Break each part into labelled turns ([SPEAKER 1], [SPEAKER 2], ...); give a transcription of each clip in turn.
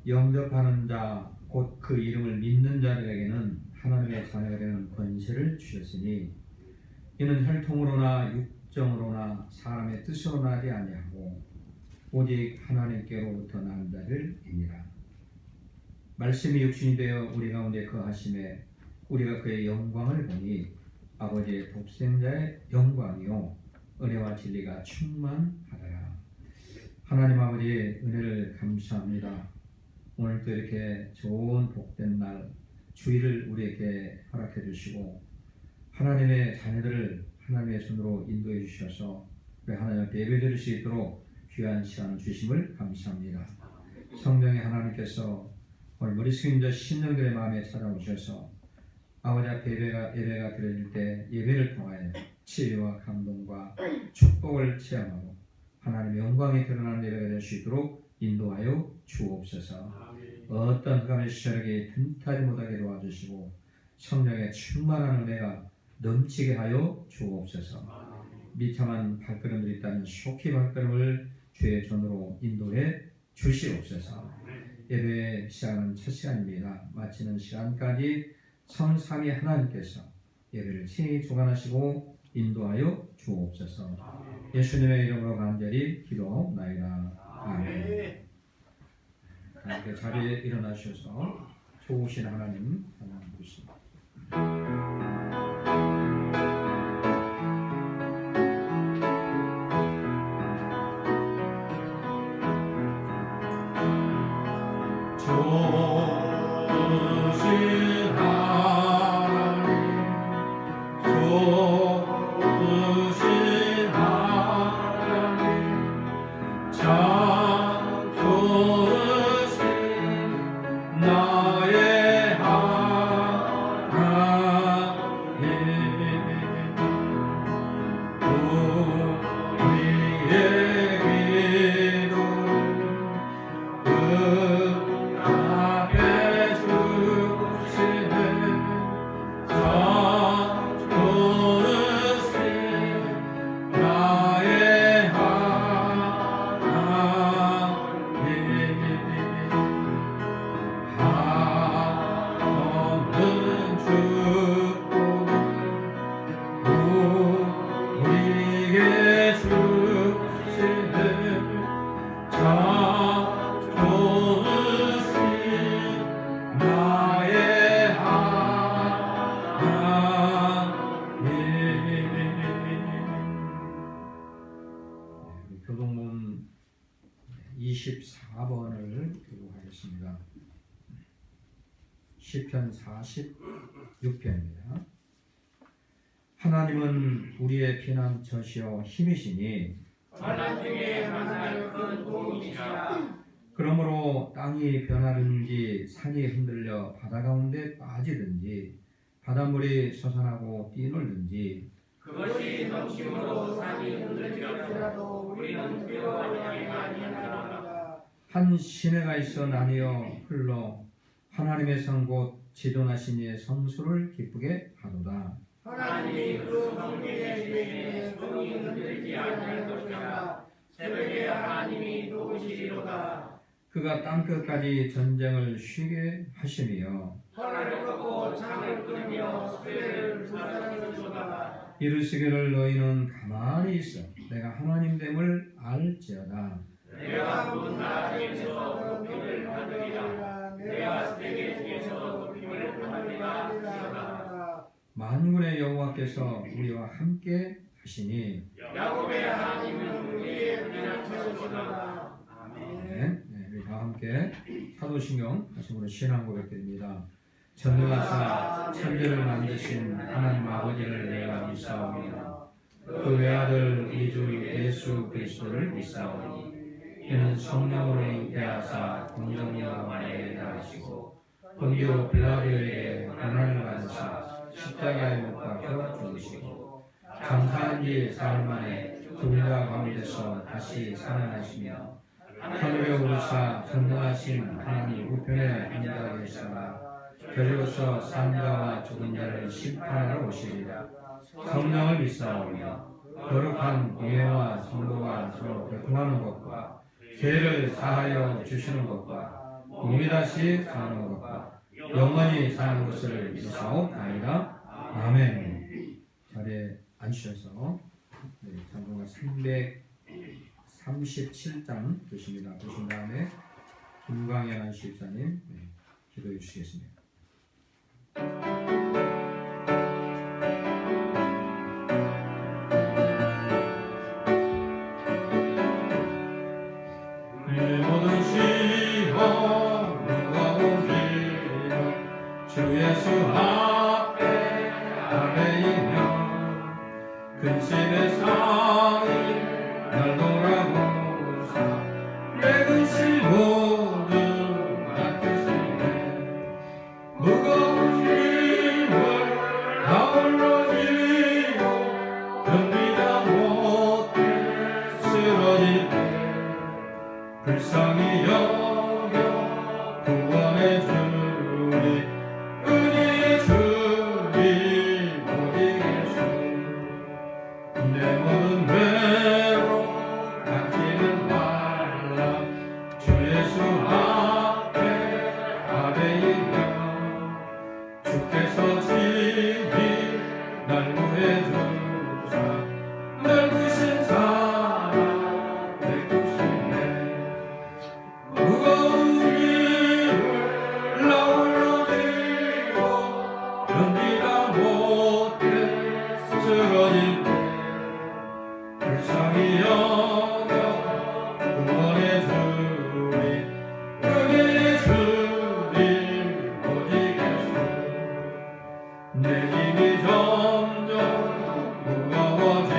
[SPEAKER 1] 영접하는 자 곧 그 이름을 믿는 자들에게는 하나님의 자녀가 되는 권세를 주셨으니 이는 혈통으로나 육정으로나 사람의 뜻으로 나지 아니하고 오직 하나님께로부터 난 자들이니라. 말씀이 육신이 되어 우리 가운데 거하심에 우리가 그의 영광을 보니 아버지의 독생자의 영광이요 은혜와 진리가 충만하더라. 하나님 아버지의 은혜를 감사합니다. 오늘도 이렇게 좋은 복된 날 주일을 우리에게 허락해 주시고 하나님의 자녀들을 하나님의 손으로 인도해 주셔서 우리 하나님께 예배드릴 수 있도록 귀한 시간을 주심을 감사합니다. 성령의 하나님께서 오늘 머리 숙인 자 심령들의 마음에 찾아오셔서 아버지 앞에 예배가 드려질 때 예배를 통하여 치유와 감동과 축복을 체험하고 하나님의 영광이 드러나는 예배가 될 수 있도록 인도하여 주옵소서. 어떤 흑암의 시절에게 틈타지 못하게 도와주시고 성령의 충만한 은혜가 넘치게 하여 주옵소서. 비참한 발걸음들이 있다면 속히 발걸음을 주의 손으로 인도해 주시옵소서. 예배 시간은 첫 시간입니다. 마치는 시간까지 성삼위 하나님께서 예배를 친히 주관하시고 인도하여 주옵소서. 예수님의 이름으로 간절히 기도나이다. 아멘. 함께 자리에 일어나셔서 좋으신 하나님 찬양 부르십니다. 교동문 24번을 교독하겠습니다. 시편 46편입니다. 하나님은 우리의 피난처시여 힘이시니
[SPEAKER 2] 환난 중에 만날 큰 도움이시라.
[SPEAKER 1] 그러므로 땅이 변하든지 산이 흔들려 바다 가운데 빠지든지 바닷물이 솟아나고 뛰놀든지
[SPEAKER 2] 그것이 넘침으로 산이 흔들릴지라도 우리는 두려워하지 아니하리라.
[SPEAKER 1] 한 시내가 있어 나뉘어 흘러 하나님의 성 곧 지존하신 이의 성소를 기쁘게 하도다.
[SPEAKER 2] 하나님이 그 성중에 계시니 성이 흔들리지 아니할 것이라. 새벽에 하나님이 누구시리로다.
[SPEAKER 1] 그가 땅끝까지 전쟁을 쉬게 하시며
[SPEAKER 2] 하늘을 꺾고 창을 끊으며 수레를 불사르시도다.
[SPEAKER 1] 이르시기를 너희는 가만히 있어 내가 하나님됨을 알지어다.
[SPEAKER 2] 내가 문 나중에서 높임을 받으리라. 내가 세계 중에서 높임을 받으리라.
[SPEAKER 1] 만군의 여호와께서 우리와 함께 하시니
[SPEAKER 2] 야곱의 하나님은 우리의 피난처시로다.
[SPEAKER 1] 아멘. 우리 다 함께 사도신경 다시으로 신앙 고백드립니다. 전능하사 천지를 만드신 하나님 아버지를 내가 믿사오며 그 외아들 우리 주 예수 그리스도를 믿사오니 이는 성령으로 잉태하사 공정령 안에 나시고 본디오 빌라도에게 고난을 받으사 십자가에 못 박혀 죽으시고 장사한 지 사흘 만에 죽은 자 가운데서 다시 살아나시며 하늘에 오르사 전능하신 하나님 우편에 앉아 계시다가 저리로서 산자와 죽은 자를 심판하러 오시리라. 성령을 믿사오며 거룩한 공예와 성도가 서로 교통하는 것과 죄를 사하여 주시는 것과 몸이 다시 사는 것과 영원히 사는 것을 믿사옵나이다. 아멘. 자리에 앉으셔서 잠깐만 337장 보십니다. 보신 다음에 김광현 안수집사님 기도해 주시겠습니다.
[SPEAKER 3] 내 모든 시험 무거운지를 주 예수 앞에 아뢰이며 근심의 상이 날 돌아보사 내 근심 모두 맡으시네 무거운 짐을 나 홀로 지고 견디다 못해 쓰러질 때 불쌍히 여겨 구원해 주리 은혜의 주님 오직 예수 내 모든 외로움 닥치는 말라 주 예수 앞에 아뢰이며 주께서 친히 날 구해 주사 넓으신 사랑 베푸시네 무거운 짐을 나 홀로 지고 견디다 못해 쓰러질 때 불쌍히 여겨 구원해 주리 은혜의 주님 오직 예수 내 힘이 점점 무거워질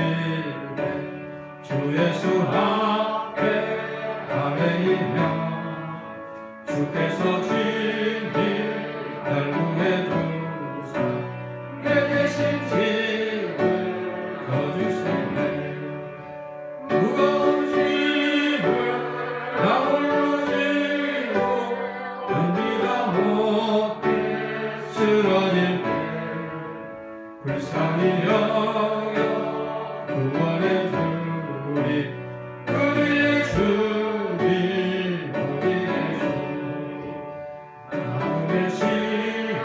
[SPEAKER 3] 때 주 예수 앞에 아뢰이며 주께서 친히 날 구해 주사 내 대신 짐을 져주시네 무거운 짐을 나 홀로 지고 견디다 못해 쓰러질 때 불쌍히 여겨 구원해 주리 은혜의 주님 오직 예수 마음의 시험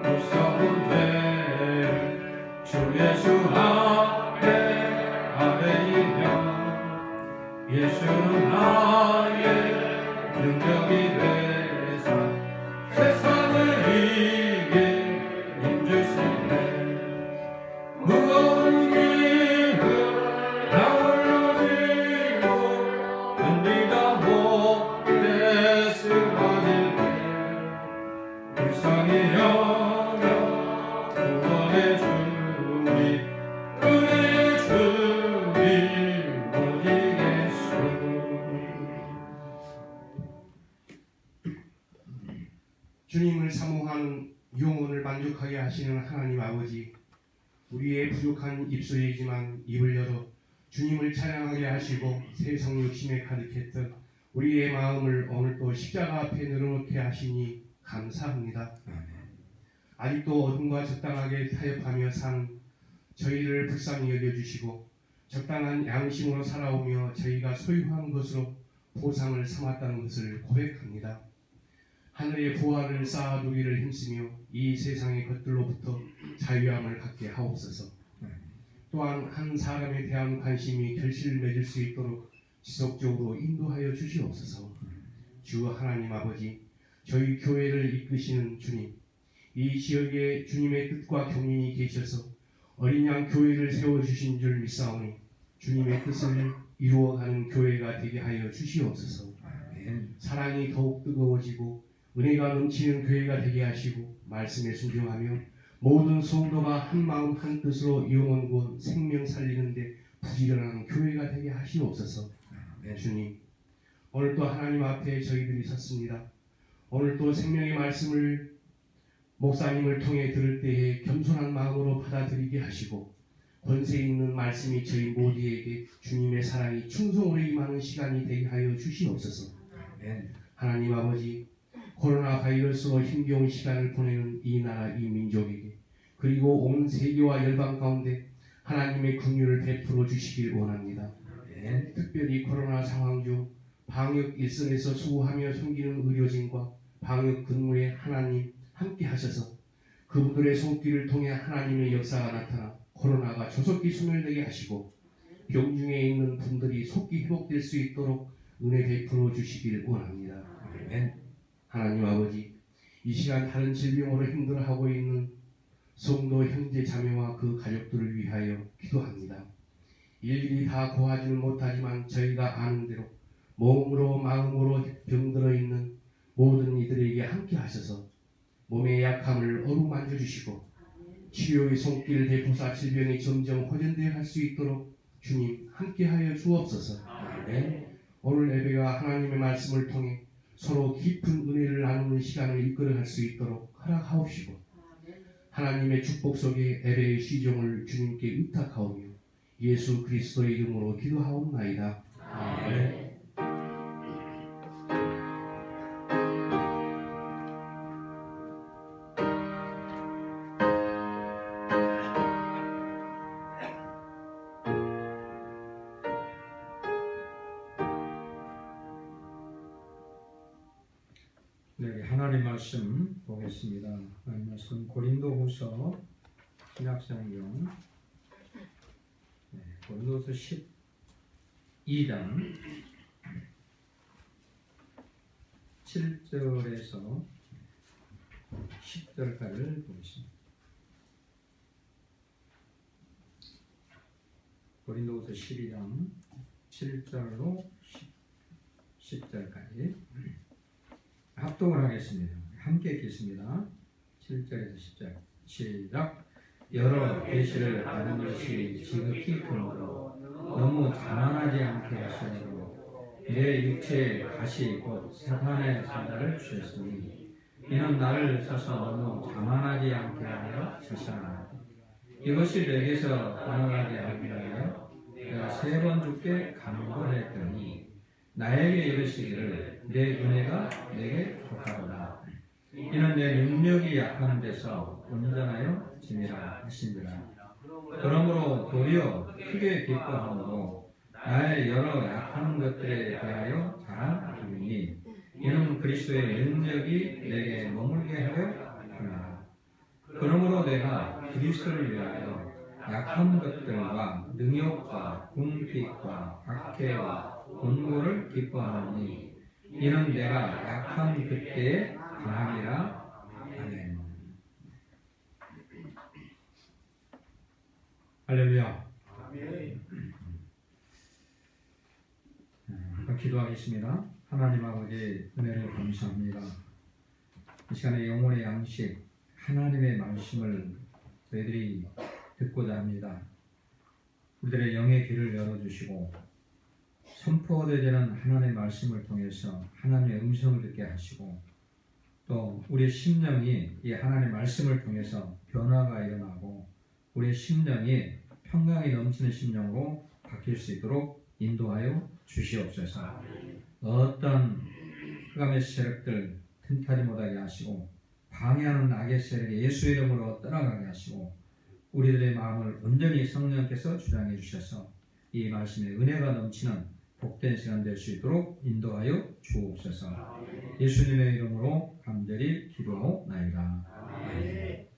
[SPEAKER 3] 무서운 죄를 주 예수 앞에 아뢰이며 예수는 나의 능력이 되사 세상을 이길 힘주시네 무거운 짐을 나 홀로 지고 견디다 못해 쓰러질 때 불쌍히 여겨 구원해 주리 은혜의 주님 오직 예수
[SPEAKER 4] 주님을 사모하는 영혼을 만족하게 하시는 하나님 아버지, 우리의 부족한 입술이지만 입을 열어 주님을 찬양하게 하시고 세상 욕심에 가득했던 우리의 마음을 오늘도 십자가 앞에 늘어놓게 하시니 감사합니다. 아직도 어둠과 적당하게 타협하며 산 저희를 불쌍히 여겨주시고 적당한 양심으로 살아오며 저희가 소유한 것으로 보상을 삼았다는 것을 고백합니다. 하늘의 보화를 쌓아두기를 힘쓰며 이 세상의 것들로부터 자유함을 갖게 하옵소서. 또한 한 사람에 대한 관심이 결실을 맺을 수 있도록 지속적으로 인도하여 주시옵소서. 주 하나님 아버지, 저희 교회를 이끄시는 주님, 이 지역에 주님의 뜻과 경륜이 계셔서 어린 양 교회를 세워주신 줄 믿사오니 주님의 뜻을 이루어가는 교회가 되게 하여 주시옵소서. 사랑이 더욱 뜨거워지고 은혜가 넘치는 교회가 되게 하시고 말씀에 순종하며 모든 성도가 한 마음 한 뜻으로 영혼 구원 생명 살리는데 부지런한 교회가 되게 하시옵소서. 주님, 오늘도 하나님 앞에 저희들이 섰습니다. 오늘도 생명의 말씀을 목사님을 통해 들을 때에 겸손한 마음으로 받아들이게 하시고 권세 있는 말씀이 저희 모두에게 주님의 사랑이 충성으로 임하는 시간이 되게 하여 주시옵소서. 하나님 아버지, 코로나 바이러스로 힘겨운 시간을 보내는 이 나라 이 민족에게 그리고 온 세계와 열방 가운데 하나님의 긍휼을 베풀어 주시길 원합니다. 특별히 코로나 상황 중 방역 일선에서 수고하며 섬기는 의료진과 방역 근무에 하나님 함께 하셔서 그분들의 손길을 통해 하나님의 역사가 나타나 코로나가 조속히 소멸되게 하시고 병중에 있는 분들이 속히 회복될 수 있도록 은혜 베풀어 주시길 원합니다.
[SPEAKER 1] 아멘.
[SPEAKER 4] 하나님 아버지, 이 시간 다른 질병으로 힘들어하고 있는 성도 형제 자매와 그 가족들을 위하여 기도합니다. 일일이 다 고하지는 못하지만 저희가 아는 대로 몸으로 마음으로 병들어 있는 모든 이들에게 함께 하셔서 몸의 약함을 어루만져 주시고 치료의 손길을 베푸사 질병이 점점 호전되어 갈 수 있도록 주님 함께하여 주옵소서. 오늘 예배가 하나님의 말씀을 통해 서로 깊은 은혜를 나누는 시간을 이끌어갈 수 있도록 허락하옵시고 하나님의 축복 속에 예배의 시종을 주님께 의탁하오며 예수 그리스도의 이름으로 기도하옵나이다. 아멘.
[SPEAKER 1] 네, 하나님 말씀 보겠습니다. 하나님 말씀 고린도후서 신약성경 고린도후서 12장 7절에서 10절까지를 보겠습니다. 고린도후서 12장 7절로 10절까지 합독을 하겠습니다. 함께 읽겠습니다. 7절에서 10절 시작. 여러 계시를 받은 것이 지극히 크므로 너무 자만하지 않게 하시므로 내 육체에 가시 곧 사탄의 사자를 주셨으니 이는 나를 쳐서 너무 자만하지 않게 하여 주시나니 이것이 내게서 떠나가게 하기 위하여 내가 3번 주께 간구했더니 나에게 이르시기를 내 은혜가 내게 족하도다. 이는 내 능력이 약한 데서 온전하여 짐이라 하시니라. 그러므로 도리어 크게 기뻐함으로 나의 여러 약한 것들에 대하여 자랑하리니 이는 그리스도의 능력이 내게 머물게 하려 함이라. 그러므로 내가 그리스도를 위하여 약한 것들과 능욕과 궁핍과 박해와 곤고를 기뻐하노니 이는 내가 약한 그때에 강함이라. 아멘. 할렐루야. 기도하겠습니다. 하나님 아버지 은혜를 감사합니다. 이 시간에 영혼의 양식 하나님의 말씀을 저희들이 듣고자 합니다. 우리들의 영의 귀를 열어주시고 선포되지는 하나님의 말씀을 통해서 하나님의 음성을 듣게 하시고 또 우리의 심령이 이 하나님의 말씀을 통해서 변화가 일어나고 우리의 심령이 평강이 넘치는 심령으로 바뀔 수 있도록 인도하여 주시옵소서. 어떤 흑암의 세력들 틈타지 못하게 하시고 방해하는 악의 세력이 예수 이름으로 떠나가게 하시고 우리들의 마음을 온전히 성령께서 주장해 주셔서 이 말씀에 은혜가 넘치는 복된 시간 될 수 있도록 인도하여 주옵소서. 예수님의 이름으로 간절히 기도하옵나이다. 아멘.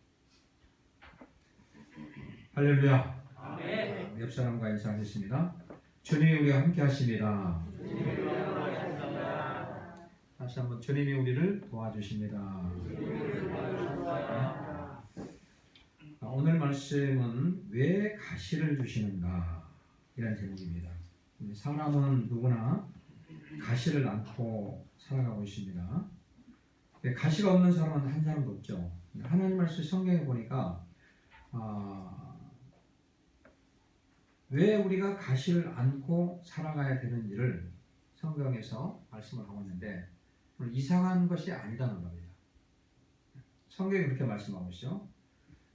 [SPEAKER 1] 할렐루야. 아멘. 옆 사람과 인사하겠습니다. 주님이 우리와 함께 하십니다. 다시 한번 주님이 우리를 도와주십니다. 오늘 말씀은 왜 가시를 주시는가 이런 제목입니다. 사람은 누구나 가시를 않고 살아가고 있습니다. 가시가 없는 사람은 한 사람도 없죠. 하나님 말씀 성경에 보니까 왜 우리가 가시를 안고 살아가야 되는지를 성경에서 말씀을 하고 있는데 이상한 것이 아니다는 겁니다. 성경이 그렇게 말씀하고 있죠.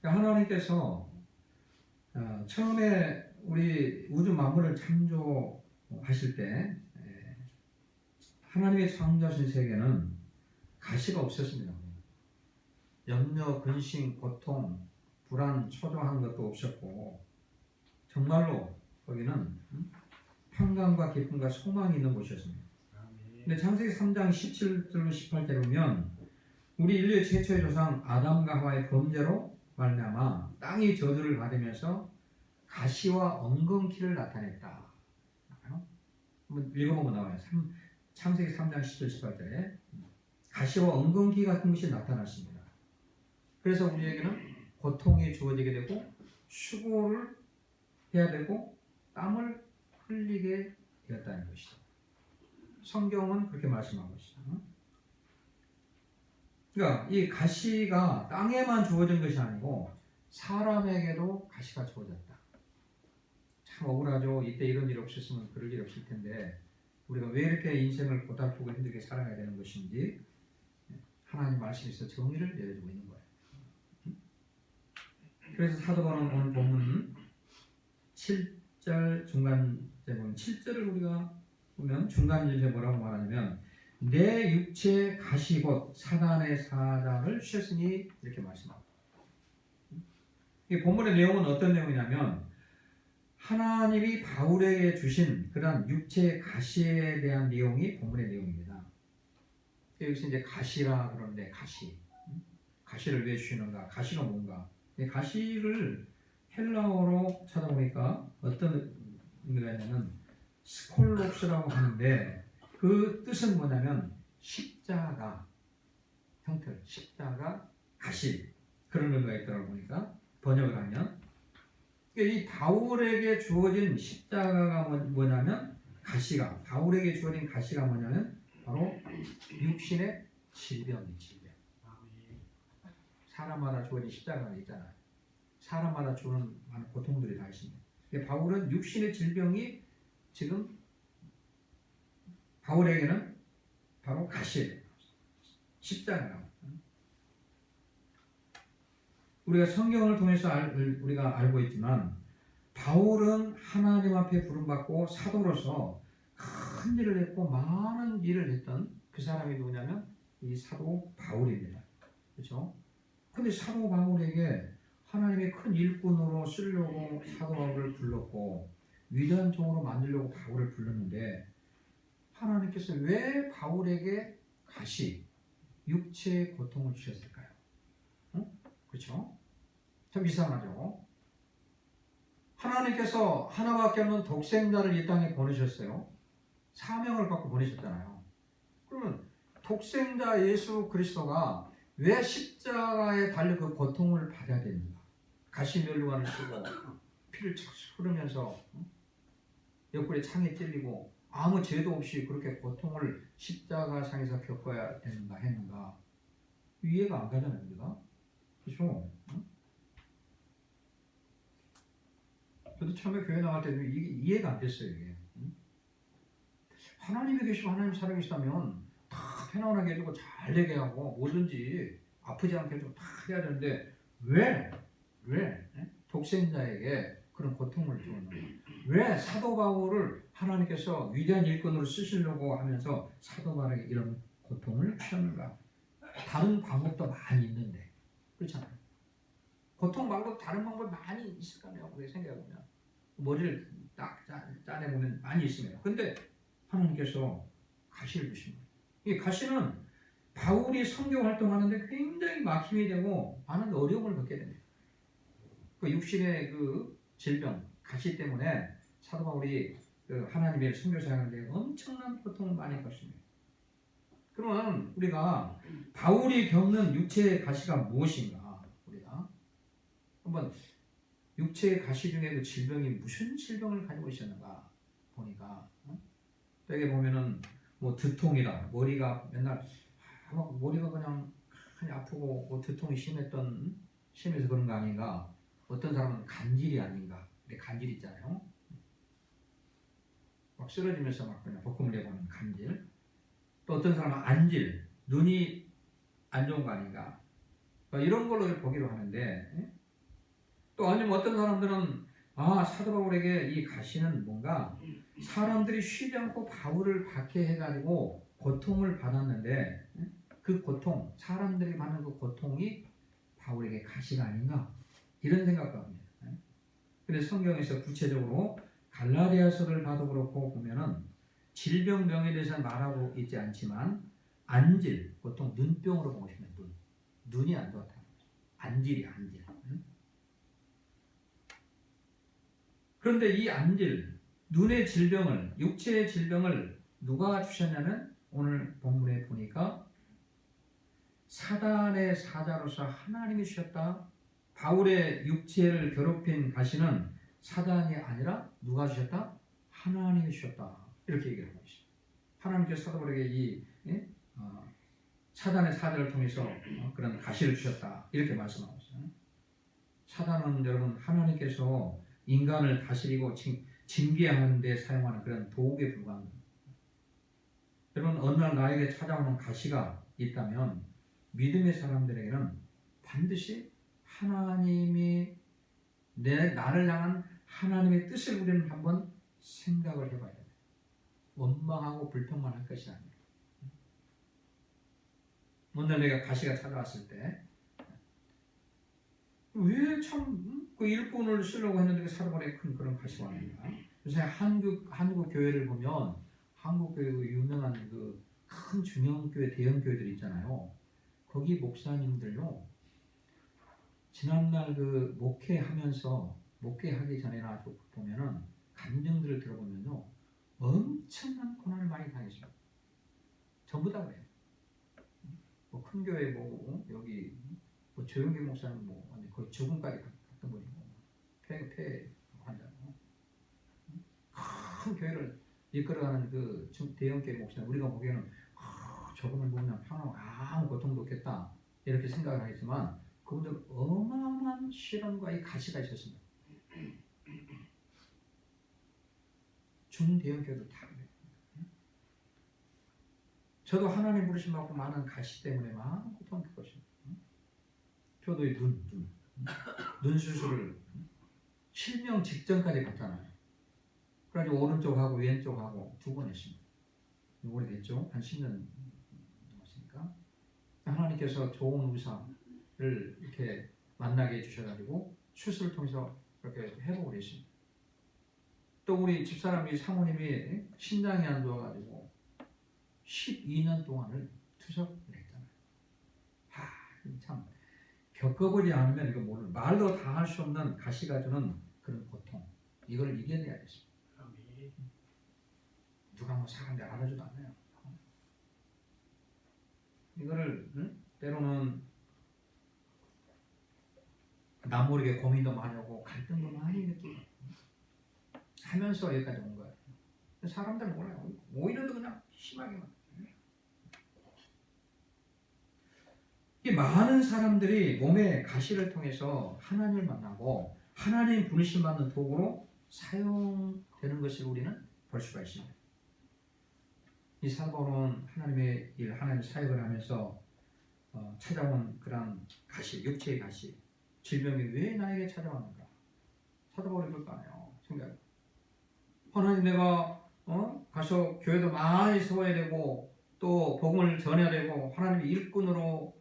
[SPEAKER 1] 하나님께서 처음에 우리 우주 만물을 창조하실 때 하나님의 창조하신 세계는 가시가 없었습니다. 염려, 근심, 고통, 불안, 초조한 것도 없었고 정말로 거기는 평강과 기쁨과 소망이 있는 곳이었습니다. 근데 창세기 3장 17절로 18절 보면 우리 인류의 최초의 조상 아담과 하와의 범죄로 말미암아 땅이 저주를 받으면서 가시와 엉겅퀴를 나타냈다. 한번 읽어보면 나와요. 창세기 3장 10절 18절에 가시와 엉겅퀴 같은 것이 나타났습니다. 그래서 우리에게는 고통이 주어지게 되고 수고를 해야 되고 땀을 흘리게 되었다는 것이죠. 성경은 그렇게 말씀하고 있어요. 그러니까 이 가시가 땅에만 주어진 것이 아니고 사람에게도 가시가 주어졌다. 참 억울하죠. 이때 이런 일이 없었으면 그럴 일이 없을 텐데 우리가 왜 이렇게 인생을 고달프고 힘들게 살아가야 되는 것인지 하나님 말씀에서 정의를 내려주고 있는 거예요. 그래서 사도 바울은 오늘 본문 7절 중간에 보면 7절을 우리가 보면 중간 절에 뭐라고 말하냐면 내 육체 가시 곧 사단의 사자를 휘셨으니 이렇게 말씀합니다. 이 본문의 내용은 어떤 내용이냐면 하나님이 바울에게 주신 그런 육체의 가시에 대한 내용이 본문의 내용입니다. 여기서 이제 가시라 그러는데 가시를 왜 주시는가? 가시가 뭔가? 가시를 헬라어로 찾아보니까 어떤 의미가 있냐면 스콜롭스라고 하는데 그 뜻은 뭐냐면 십자가 형태, 십자가, 가시 그런 의미가 있더라고 보니까 번역을 하면 이 바울에게 주어진 십자가가 뭐냐면 가시가 바울에게 주어진 가시가 뭐냐면 바로 육신의 질병이 질병. 사람마다 주어진 십자가가 있잖아요. 사람마다 주는 많은 고통들이 다 있습니다. 바울은 육신의 질병이 지금 바울에게는 바로 가시, 십자가라고. 우리가 성경을 통해서 우리가 알고 있지만 바울은 하나님 앞에 부름받고 사도로서 큰 일을 했고 많은 일을 했던 그 사람이 누구냐면 이 사도 바울입니다. 그렇죠? 근데 사도 바울에게 하나님이 큰 일꾼으로 쓰려고 사도 바울을 불렀고 위대한 종으로 만들려고 바울을 불렀는데 하나님께서 왜 바울에게 가시, 육체의 고통을 주셨을까요? 그렇죠? 참 이상하죠? 하나님께서 하나밖에 없는 독생자를 이 땅에 보내셨어요. 사명을 갖고 보내셨잖아요. 그러면 독생자 예수 그리스도가 왜 십자가에 달려 그 고통을 받아야 됩니까? 가시면류관을 쓰고 피를 착 흐르면서 옆구리에 창에 찔리고 아무 죄도 없이 그렇게 고통을 십자가상에서 겪어야 했는가? 이해가 안 가잖아요, 우리가. 그렇죠? 저도 처음에 교회 나갈 때 이게 이해가 안 됐어요. 이게. 하나님이 계시고 하나님 살아계시다면 다 편안하게 해주고 잘 되게 하고 뭐든지 아프지 않게 해주고 다 해야 되는데 왜 독생자에게 그런 고통을 주었는가? 왜 사도 바울을 하나님께서 위대한 일꾼으로 쓰시려고 하면서 사도 바울에게 이런 고통을 주셨는가? 다른 방법도 많이 있는데 그렇잖아요. 고통 말고 다른 방법 많이 있을 거 아니에요. 우리 생각해보면 머리를 딱 짜내보면 많이 있습니다. 근데 하나님께서 가시를 주십니다. 이 가시는 바울이 선교 활동하는데 굉장히 막힘이 되고 많은 어려움을 겪게 됩니다. 그 육신의 그 질병, 가시 때문에 사도 바울이 그 하나님의 선교 사역하는데 엄청난 고통을 많이 겪습니다. 그러면 우리가 바울이 겪는 육체의 가시가 무엇인가? 우리가 한번 육체의 가시 중에 그 질병이 무슨 질병을 가지고 있었는가 보니까 여기 보면은 뭐 두통이다, 머리가 맨날 머리가 그냥 아프고 뭐 두통이 심해서 그런 거 아닌가? 어떤 사람은 간질이 아닌가? 근데 간질 있잖아요. 막 쓰러지면서 막 그냥 복음을 내보는 간질. 또 어떤 사람은 안질, 눈이 안 좋은 거 아닌가? 이런 걸로 보기로 하는데 또 아니면 어떤 사람들은 사도 바울에게 이 가시는 뭔가 사람들이 쉬지 않고 바울을 박해해가지고 고통을 받았는데 그 고통, 사람들이 받는 그 고통이 바울에게 가시가 아닌가? 이런 생각도 합니다. 그래서 성경에서 구체적으로 갈라디아서를 봐도 그렇고 보면은 질병병에 대해서는 말하고 있지 않지만 안질, 보통 눈병으로 보고 싶네. 눈이 안 좋다. 안질이야, 안질. 그런데 이 안질, 눈의 질병을, 육체의 질병을 누가 주셨냐면 오늘 본문에 보니까 사단의 사자로서 하나님이 주셨다. 바울의 육체를 괴롭힌 가시는 사단이 아니라 누가 주셨다? 하나님이 주셨다. 이렇게 얘기를 하고 있어요. 하나님께서 사도 바울에게 사단의 사자를 통해서 그런 가시를 주셨다. 이렇게 말씀하고 있어요. 사단은 여러분 하나님께서 인간을 다스리고 징계하는 데 사용하는 그런 도구에 불과한 겁니다. 여러분 어느 날 나에게 찾아오는 가시가 있다면 믿음의 사람들에게는 반드시 하나님이 나를 향한 하나님의 뜻을 우리는 한번 생각을 해봐야 됩니다. 원망하고 불평만 할 것이 아니에요. 오늘 내가 가시가 찾아왔을 때 왜 참 그 일꾼을 쓰려고 했는데 그 사도바울에 큰 그런 가시가 왔는가? 요새 한국 교회를 보면 한국 교회 유명한 그 큰 중형 교회 대형 교회들 있잖아요. 거기 목사님들요 지난날 그 목회하기 전에나 보면은 간증들을 들어보면요 엄청난 고난을 많이 당했어요. 전부 다 그래요. 뭐 큰 교회 여기 조용기 목사는 거의 죽음까지 갔던 분이고 폐 환자고 큰 교회를 이끌어가는 그 대형 교회 목사는 우리가 보기에는 저분을 보면 평안하고 아무 고통도 없겠다 이렇게 생각을 하겠지만 그분들 어마어마한 시련과 이 가시가 있었습니다. 중대형 교회도 다 그래요. 저도 하나님 부르심 받고 많은 가시 때문에 많은 고통을 겪고 있습니다. 저도 이 눈 수술을 실명 직전까지 갔잖아요. 그래가지고 오른쪽하고 왼쪽하고 2번 했습니다. 오래됐죠? 한 10년 넘었으니까. 하나님께서 좋은 의사를 이렇게 만나게 해주셔가지고 수술을 통해서 그렇게 회복을 했습니다. 또 우리 집사람이 사모님이 신장이 안 좋아가지고 12년 동안을 투석을 했잖아요. 참 겪어보지 않으면 이거 모르는 말로 다 할 수 없는 가시가 주는 그런 고통 이걸 이겨내야겠습니다. 누가 사람들 알아주도 않아요. 이거를 때로는 남 모르게 고민도 많이 하고 갈등도 많이 느끼고 하면서 여기까지 온 거예요. 사람들 몰라요. 오히려 더 그냥 심하게만. 이 많은 사람들이 몸의 가시를 통해서 하나님을 만나고 하나님 부르심 받는 도구로 사용되는 것을 우리는 볼 수가 있습니다. 이 사도는 하나님의 일, 하나님의 사역을 하면서 찾아온 그런 가시, 육체의 가시, 질병이 왜 나에게 찾아왔는가? 사도바울이 그럴 거 아니에요. 생각. 하나님 내가 가서 교회도 많이 세워야 되고 또 복음을 전해야 되고 하나님의 일꾼으로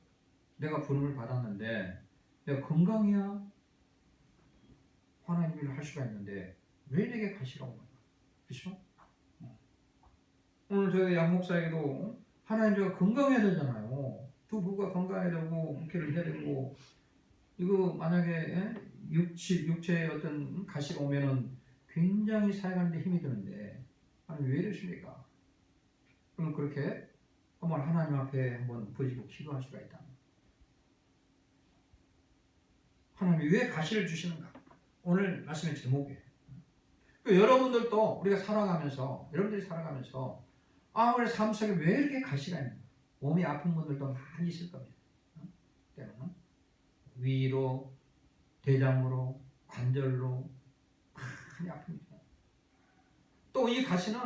[SPEAKER 1] 내가 부름을 받았는데 내가 건강해야 하나님 일을 할 수가 있는데 왜 내게 가시라고 합니까? 그렇죠? 오늘 저희 양 목사에게도 하나님 제가 건강해야 되잖아요. 두 부가 건강해야 되고 목회를 해야 되고 이거 만약에 육체에 어떤 가시가 오면은 굉장히 사역하는데 힘이 드는데 하나님 왜 이러십니까? 그럼 그렇게 한번 하나님 앞에 한번 부지고 기도할 수가 있다. 하나님이 왜 가시를 주시는가? 오늘 말씀의 제목이에요. 여러분들도 우리가 살아가면서 여러분들이 살아가면서 우리 삶 속에 왜 이렇게 가시가 있는가? 몸이 아픈 분들도 많이 있을 겁니다. 때로는 위로, 대장으로, 관절로 많이 아픕니다. 또 이 가시는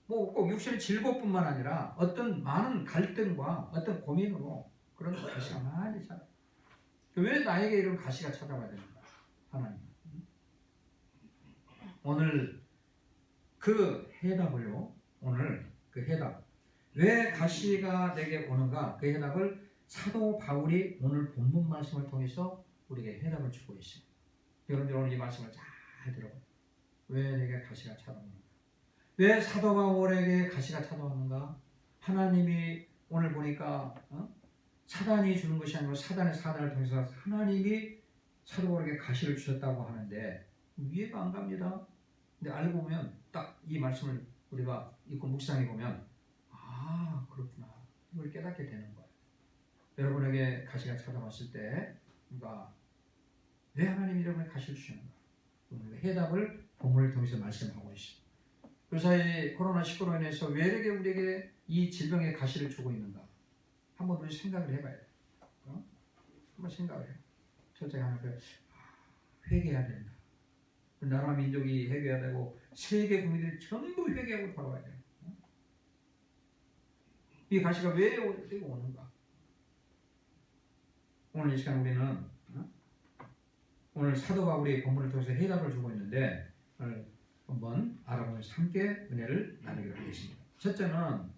[SPEAKER 1] 꼭 육신의 질고뿐만 아니라 어떤 많은 갈등과 어떤 고민으로 그런 가시가 많이 찾아요. 왜 나에게 이런 가시가 찾아와야 되는가? 하나님. 오늘 그 해답을요. 오늘 그 해답. 왜 가시가 내게 오는가? 그 해답을 사도 바울이 오늘 본문 말씀을 통해서 우리에게 해답을 주고 있습니다. 여러분들 오늘 이 말씀을 잘 들어봐요. 왜 내게 가시가 찾아오는가? 왜 사도 바울에게 가시가 찾아왔는가? 하나님이 오늘 보니까 사단이 주는 것이 아니고 사단의 사단을 통해서 하나님이 사도 바울에게 가시를 주셨다고 하는데 이해가 안 갑니다. 근데 알고 보면 딱 이 말씀을 우리가 읽고 묵상해 보면 아 그렇구나 이걸 깨닫게 되는 거예요. 여러분에게 가시가 찾아왔을 때 우리가 왜 하나님이 여러분에게 가시를 주시는가? 오늘 해답을 본문을 통해서 말씀하고 있습니다. 그 사이 코로나19로 인해서 왜 이렇게 우리에게 이 질병의 가시를 주고 있는가? 한번 우리 생각을 해봐야 돼요. 한번 생각을 해요. 첫째 하나 회개해야 된다. 나라 민족이 회개해야 되고 세계 국민들이 전부 회개하고 돌아와야 돼요. 이 가시가 왜 오는가? 오늘 이 시간 우리는 오늘 사도 바울이 본문을 통해서 해답을 주고 있는데 오늘 한번 알아보면서 함께 은혜를 나누기로 하겠습니다. 첫째는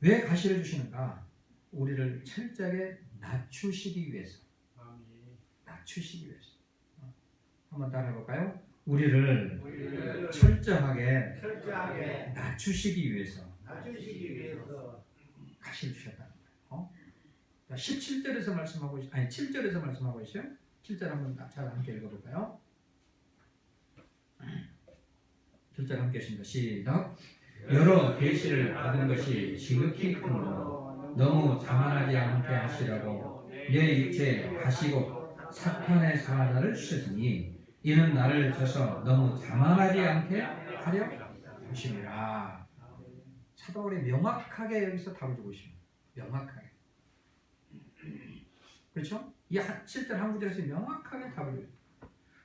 [SPEAKER 1] 왜 가시를 주시는가? 우리를 철저하게 낮추시기 위해서. 낮추시기 위해서. 한번 따라해 볼까요? 우리를 철저하게 낮추시기 위해서 가시를 주셨다는 거예요. 17절에서 말씀하고 있어요. 아니 7절에서 말씀하고 있어요. 7절 한번 잘 함께 읽어볼까요? 7절 함께 했습니다. 시작. 여러 계시를 받은 것이 지극히 크므로 너무 자만하지 않게 하시라고 내 육체에 가시고 사탄의 사자를 주셨으니 이는 나를 져서 너무 자만하지 않게 하려 하심이라. 사도 바울이 명확하게 여기서 답을 주고 있습니다. 명확하게. 그렇죠? 이 7절 한 구절에서 명확하게 답을 줘요.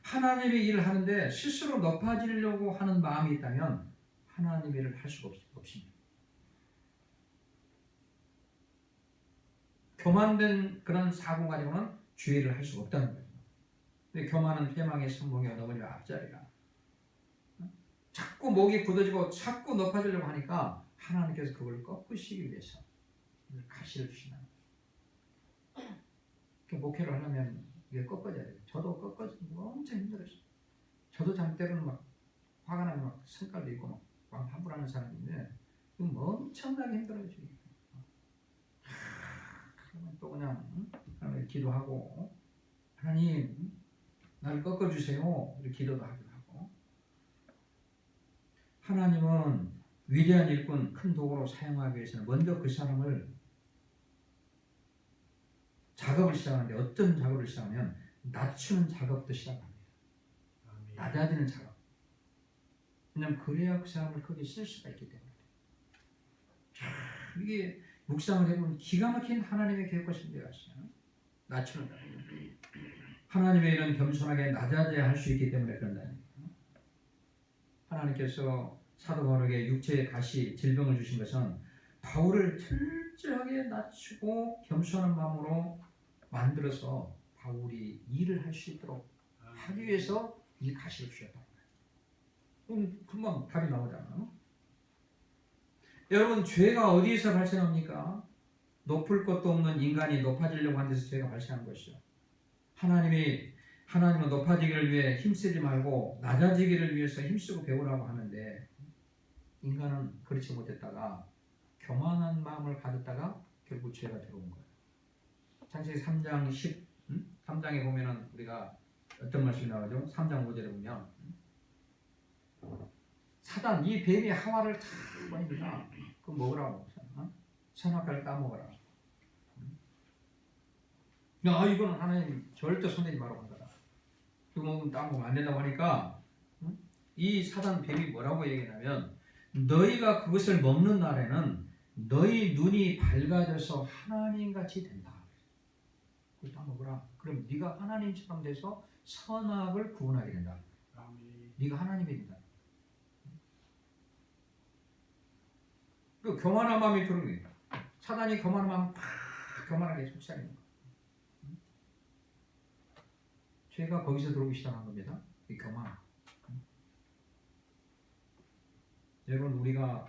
[SPEAKER 1] 하나님이 일을 하는데 스스로 높아지려고 하는 마음이 있다면 하나님의 일을 할 수가 없습니다. 교만된 그런 사고 가지고는 주의를 할 수가 없다는 거예요. 근데 교만은 패망의 성공이 어머니와 앞자리라. 자꾸 목이 굳어지고 자꾸 높아지려고 하니까 하나님께서 그걸 꺾으시기 위해서 가시를 주시는 거예요. 목회를 하려면 이게 꺾어져야 돼요. 저도 꺾어지는 거 엄청 힘들었어요. 저도 때로는 막 화가 나면 막 성깔도 있고 막 함부로하는 사람인데 엄청나게 힘들어요. 그러면 또 그냥 하나님 기도하고 하나님 나를 꺾어주세요. 이렇게 기도도 하기도 하고. 하나님은 위대한 일꾼 큰 도구로 사용하기 위해서는 먼저 그 사람을 작업을 시작하는데 어떤 작업을 시작하면 낮추는 작업부터 시작합니다. 낮아지는 작업. 왜냐하면 그래야 그 사람을 거기에 쓸 수가 있기 때문에. 이게 묵상을 해보면 기가 막힌 하나님의 계획과 신뢰가 있어요. 낮추는 작업. 하나님의 일은 겸손하게 낮아져야 할 수 있기 때문에 그런다는 거예요. 하나님께서 사도 바울에게 육체의 가시, 질병을 주신 것은 바울을 철저하게 낮추고 겸손한 마음으로 만들어서 바울이 일을 할 수 있도록 하기 위해서 이 가시를 주셨다는 거예요. 그럼 금방 답이 나오잖아요. 여러분 죄가 어디에서 발생합니까? 높을 것도 없는 인간이 높아지려고 하는 데서 죄가 발생한 것이죠. 하나님은 높아지기를 위해 힘쓰지 말고 낮아지기를 위해서 힘쓰고 배우라고 하는데 인간은 그렇지 못했다가 교만한 마음을 가졌다가 결국 죄가 들어온 거예요. 창세기 3장 3장에 보면은 우리가 어떤 말씀이 나오죠? 3장 5절에 보면 사단 이 뱀이 하와를 다 보니까 그거 먹으라고 선악과를 따먹어라. 야 이거는 하나님 절대 손대지 말라고 한 거다. 그거 먹으면 따먹으면 안 된다고 하니까 이 사단 뱀이 뭐라고 얘기하냐면 너희가 그것을 먹는 날에는 너희 눈이 밝아져서 하나님같이 된다. 그걸 따먹으라. 그럼 네가 하나님처럼 돼서 선악을 구분하게 된다. 네가 하나님이 된다. 그 교만한 마음이 들어오는 거예요. 사단이 교만한 마음 교만하게 속삭이는 거예요. 죄가 거기서 들어오기 시작한 겁니다. 이 교만. 여러분 우리가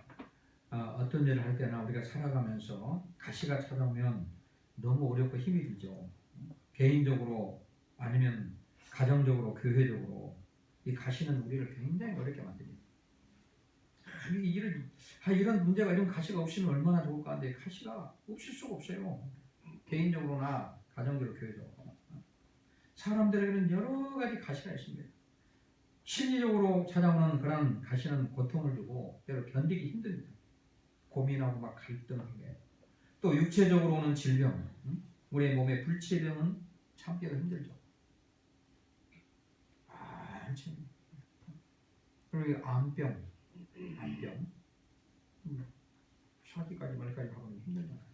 [SPEAKER 1] 어떤 일을 할 때나 우리가 살아가면서 가시가 찾아오면 너무 어렵고 힘이 들죠. 개인적으로 아니면 가정적으로 교회적으로 이 가시는 우리를 굉장히 어렵게 만듭니다. 이런 문제가 이런 가시가 없으면 얼마나 좋을까 하는데 가시가 없을 수가 없어요. 개인적으로나 가정적으로 교회적으로. 사람들에게는 여러 가지 가시가 있습니다. 심리적으로 찾아오는 그런 가시는 고통을 주고 때로 견디기 힘듭니다. 고민하고 막 갈등하게. 또 육체적으로 오는 질병, 우리의 몸의 불치병은 참기가 힘들죠. 그리고 암병, 샤기까지 말까지 하고는 힘들잖아요.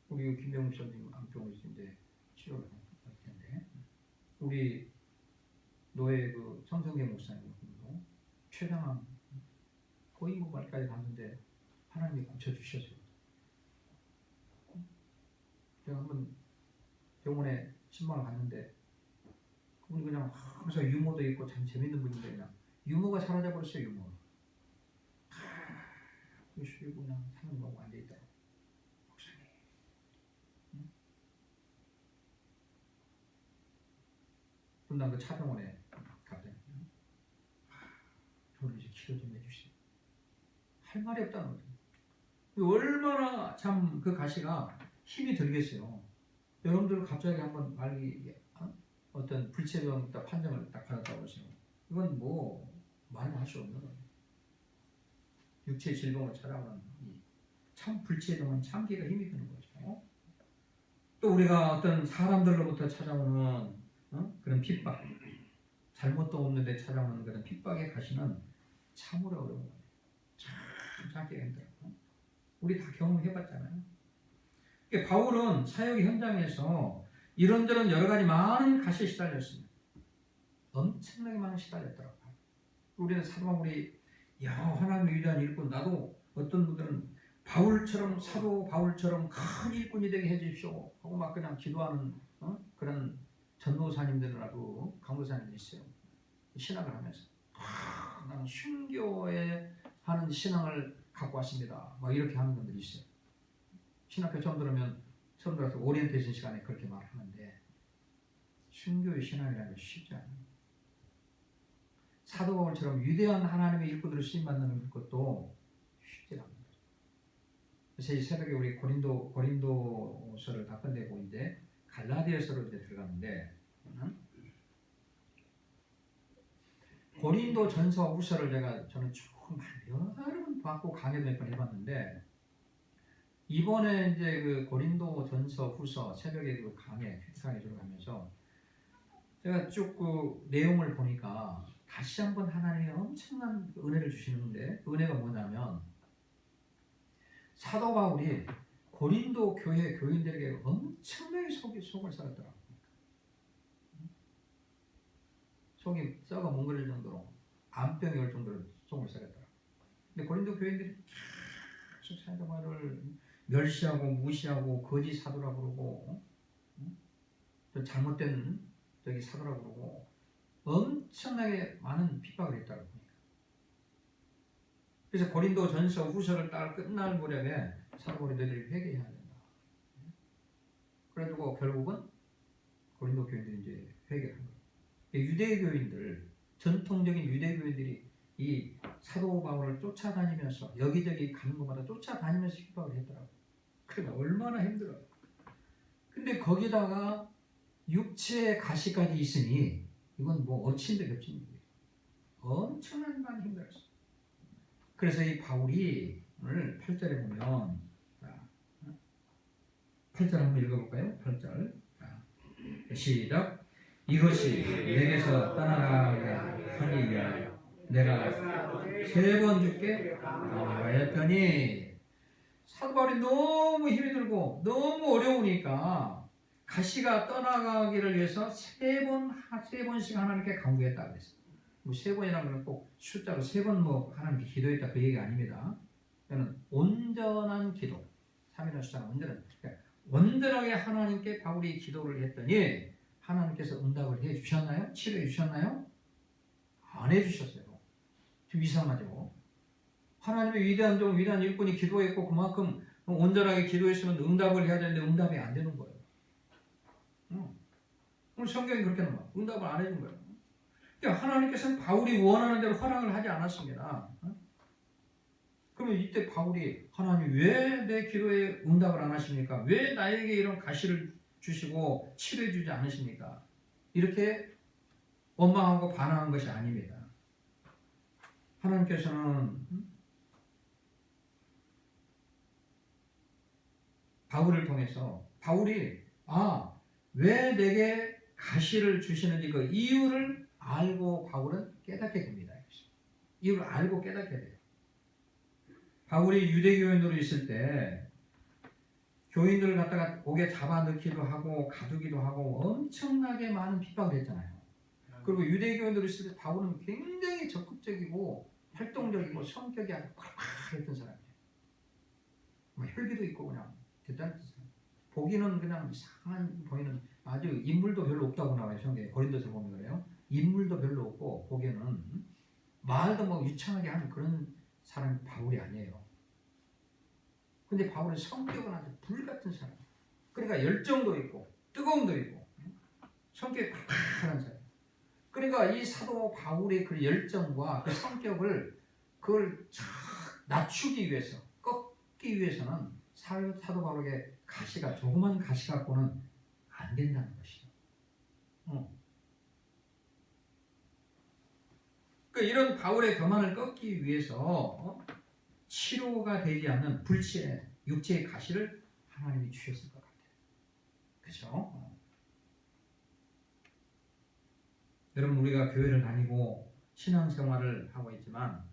[SPEAKER 1] 우리 김병욱 선생님 암병을 있는데 치료를 할 텐데, 우리 노예 그 성성계 목사님도 췌장암 거의 뭐 말까지 갔는데 하나님이 고쳐주셨어요. 제가 한번 병원에 신방을 갔는데 그분이 그냥 항상 유머도 있고 참 재밌는 분인데 그냥 유머가 사라져버렸어요. 유머가 쉬고 그냥 사는 거고 앉아있다고. 목사님 분당 그 차병원에 갔더니 저를 이제 치료 좀 해주시오. 할 말이 없다는 거죠. 얼마나 참 그 가시가 힘이 들겠어요. 여러분들 갑자기 한번 말이 어떤 불체병 딱 판정을 딱 받았다고 하시면 이건 뭐 말도 할 수 없는 거예요. 육체 질병을 찾아오는 참 불체병은 참기가 힘이 드는 거죠. 또 우리가 어떤 사람들로부터 찾아오는 그런 핍박, 잘못도 없는데 찾아오는 그런 핍박의 가시는 참으로 어려운 거예요. 참 참기가 힘들어요. 우리 다 경험해봤잖아요. 바울은 사역 현장에서 이런저런 여러 가지 많은 가시에 시달렸습니다. 엄청나게 많은 시달렸더라고요. 우리는 사도 바울이 하나님의 위대한 일꾼, 나도 어떤 분들은 바울처럼 사도 바울처럼 큰 일꾼이 되게 해주십시오 하고 막 그냥 기도하는 그런 전도사님들하고 강도사님들이 있어요. 신학을 하면서 나는 순교에 하는 신앙을 갖고 왔습니다. 막 이렇게 하는 분들이 있어요. 신학교 처음 들어서 오리엔테이션 시간에 그렇게 말하는데 순교의 신앙이라는 게 쉽지 않아요. 사도 바울처럼 위대한 하나님의 일꾼으로 쓰임받는 것도 쉽지 않아요. 그래서 이 새벽에 우리 고린도서를 다 끝내고 이제 갈라디아서로 이제 들어가는데 고린도 전서 후서를 저는 조금 여러 번 받고 강의도 몇 번 해봤는데 이번에 이제 그 고린도 전서 후서 새벽에 그 강의 들어가면서 제가 쭉 그 내용을 보니까 다시 한번 하나님이 엄청난 은혜를 주시는데 그 은혜가 뭐냐면 사도 바울이 고린도 교회 교인들에게 엄청나게 속을 썩었더라고요. 속이 썩어 뭉그릴 정도로 암병이 올 정도로 속을 썩었더라고요. 근데 고린도 교인들이 계속 사도 바울을 멸시하고 무시하고 거짓 사도라고 그러고 또 잘못된 사도라고 그러고 엄청나게 많은 핍박을 했다고 보니까. 그래서 고린도 전서 후서를 딱 끝날 무렵에 사도 바울이 너희들이 회개해야 된다. 그래가지고 결국은 고린도 교인들이 이제 회개를 한 거예요. 유대교인들, 전통적인 유대교인들이 이 사도 바울을 쫓아다니면서 여기저기 가는 것마다 쫓아다니면서 핍박을 했더라고요. 그러니까 얼마나 힘들어요. 근데 거기다가 육체의 가시까지 있으니 이건 뭐 어친데 겹치는 거예요. 엄청나게 많이 힘들었어요. 그래서 이 바울이 오늘 8절에 보면 8절 한번 읽어볼까요? 8절 시작. 이것이 내게서 떠나가게 하기 위하여 내가 3번 주께 하였더니 사도 바울이 너무 힘이 들고 너무 어려우니까 가시가 떠나가기를 위해서 3번씩 하나님께 간구했다 그랬어요. 뭐 3번이라는 건 꼭 숫자로 3번 뭐 하나님께 기도했다 그 얘기 아닙니다. 이거는 온전한 기도, 3이라는 숫자는 온전하게 하나님께 바울이 기도를 했더니 하나님께서 응답을 해주셨나요? 치료해 주셨나요? 안 해주셨어요. 좀 이상하죠. 하나님의 위대한 종, 위대한 일꾼이 기도했고 그만큼 온전하게 기도했으면 응답을 해야 되는데 응답이 안 되는 거예요. 오늘 성경이 그렇게 나와요. 응답을 안 해준 거예요. 그러니까 하나님께서는 바울이 원하는 대로 허락을 하지 않았습니다. 그러면 이때 바울이 하나님 왜 내 기도에 응답을 안 하십니까? 왜 나에게 이런 가시를 주시고 치료해 주지 않으십니까? 이렇게 원망하고 반항한 것이 아닙니다. 하나님께서는 바울을 통해서 바울이 왜 내게 가시를 주시는지 그 이유를 알고 바울은 깨닫게 됩니다. 이유를 알고 깨닫게 돼요. 바울이 유대교인으로 있을 때 교인들을 갖다가 옥에 잡아넣기도 하고 가두기도 하고 엄청나게 많은 핍박을 했잖아요. 그리고 유대교인으로 있을 때 바울은 굉장히 적극적이고 활동적이고 성격이 아주 콸콸했던 사람이에요. 혈기도 있고 그냥 대단했던 사람. 보기는 그냥 이상한 보이는 아주 인물도 별로 없다고 나와요. 성경에 고린도서 보면 그래요. 인물도 별로 없고 보기에는 말도 뭐 유창하게 하는 그런 사람이 바울이 아니에요. 근데 바울은 성격은 아주 불같은 사람. 그러니까 열정도 있고 뜨거움도 있고 성격이 팍팍한 사람. 그러니까 이 사도 바울의 그 열정과 그 성격을 그걸 낮추기 위해서 꺾기 위해서는 사도 바울에게 가시가 조그만 가시 갖고는 안 된다는 것이죠. 그러니까 이런 바울의 교만을 꺾기 위해서 치료가 되지 않는 불치의 육체의 가시를 하나님이 주셨을 것 같아요. 그렇죠? 여러분 우리가 교회를 다니고 신앙생활을 하고 있지만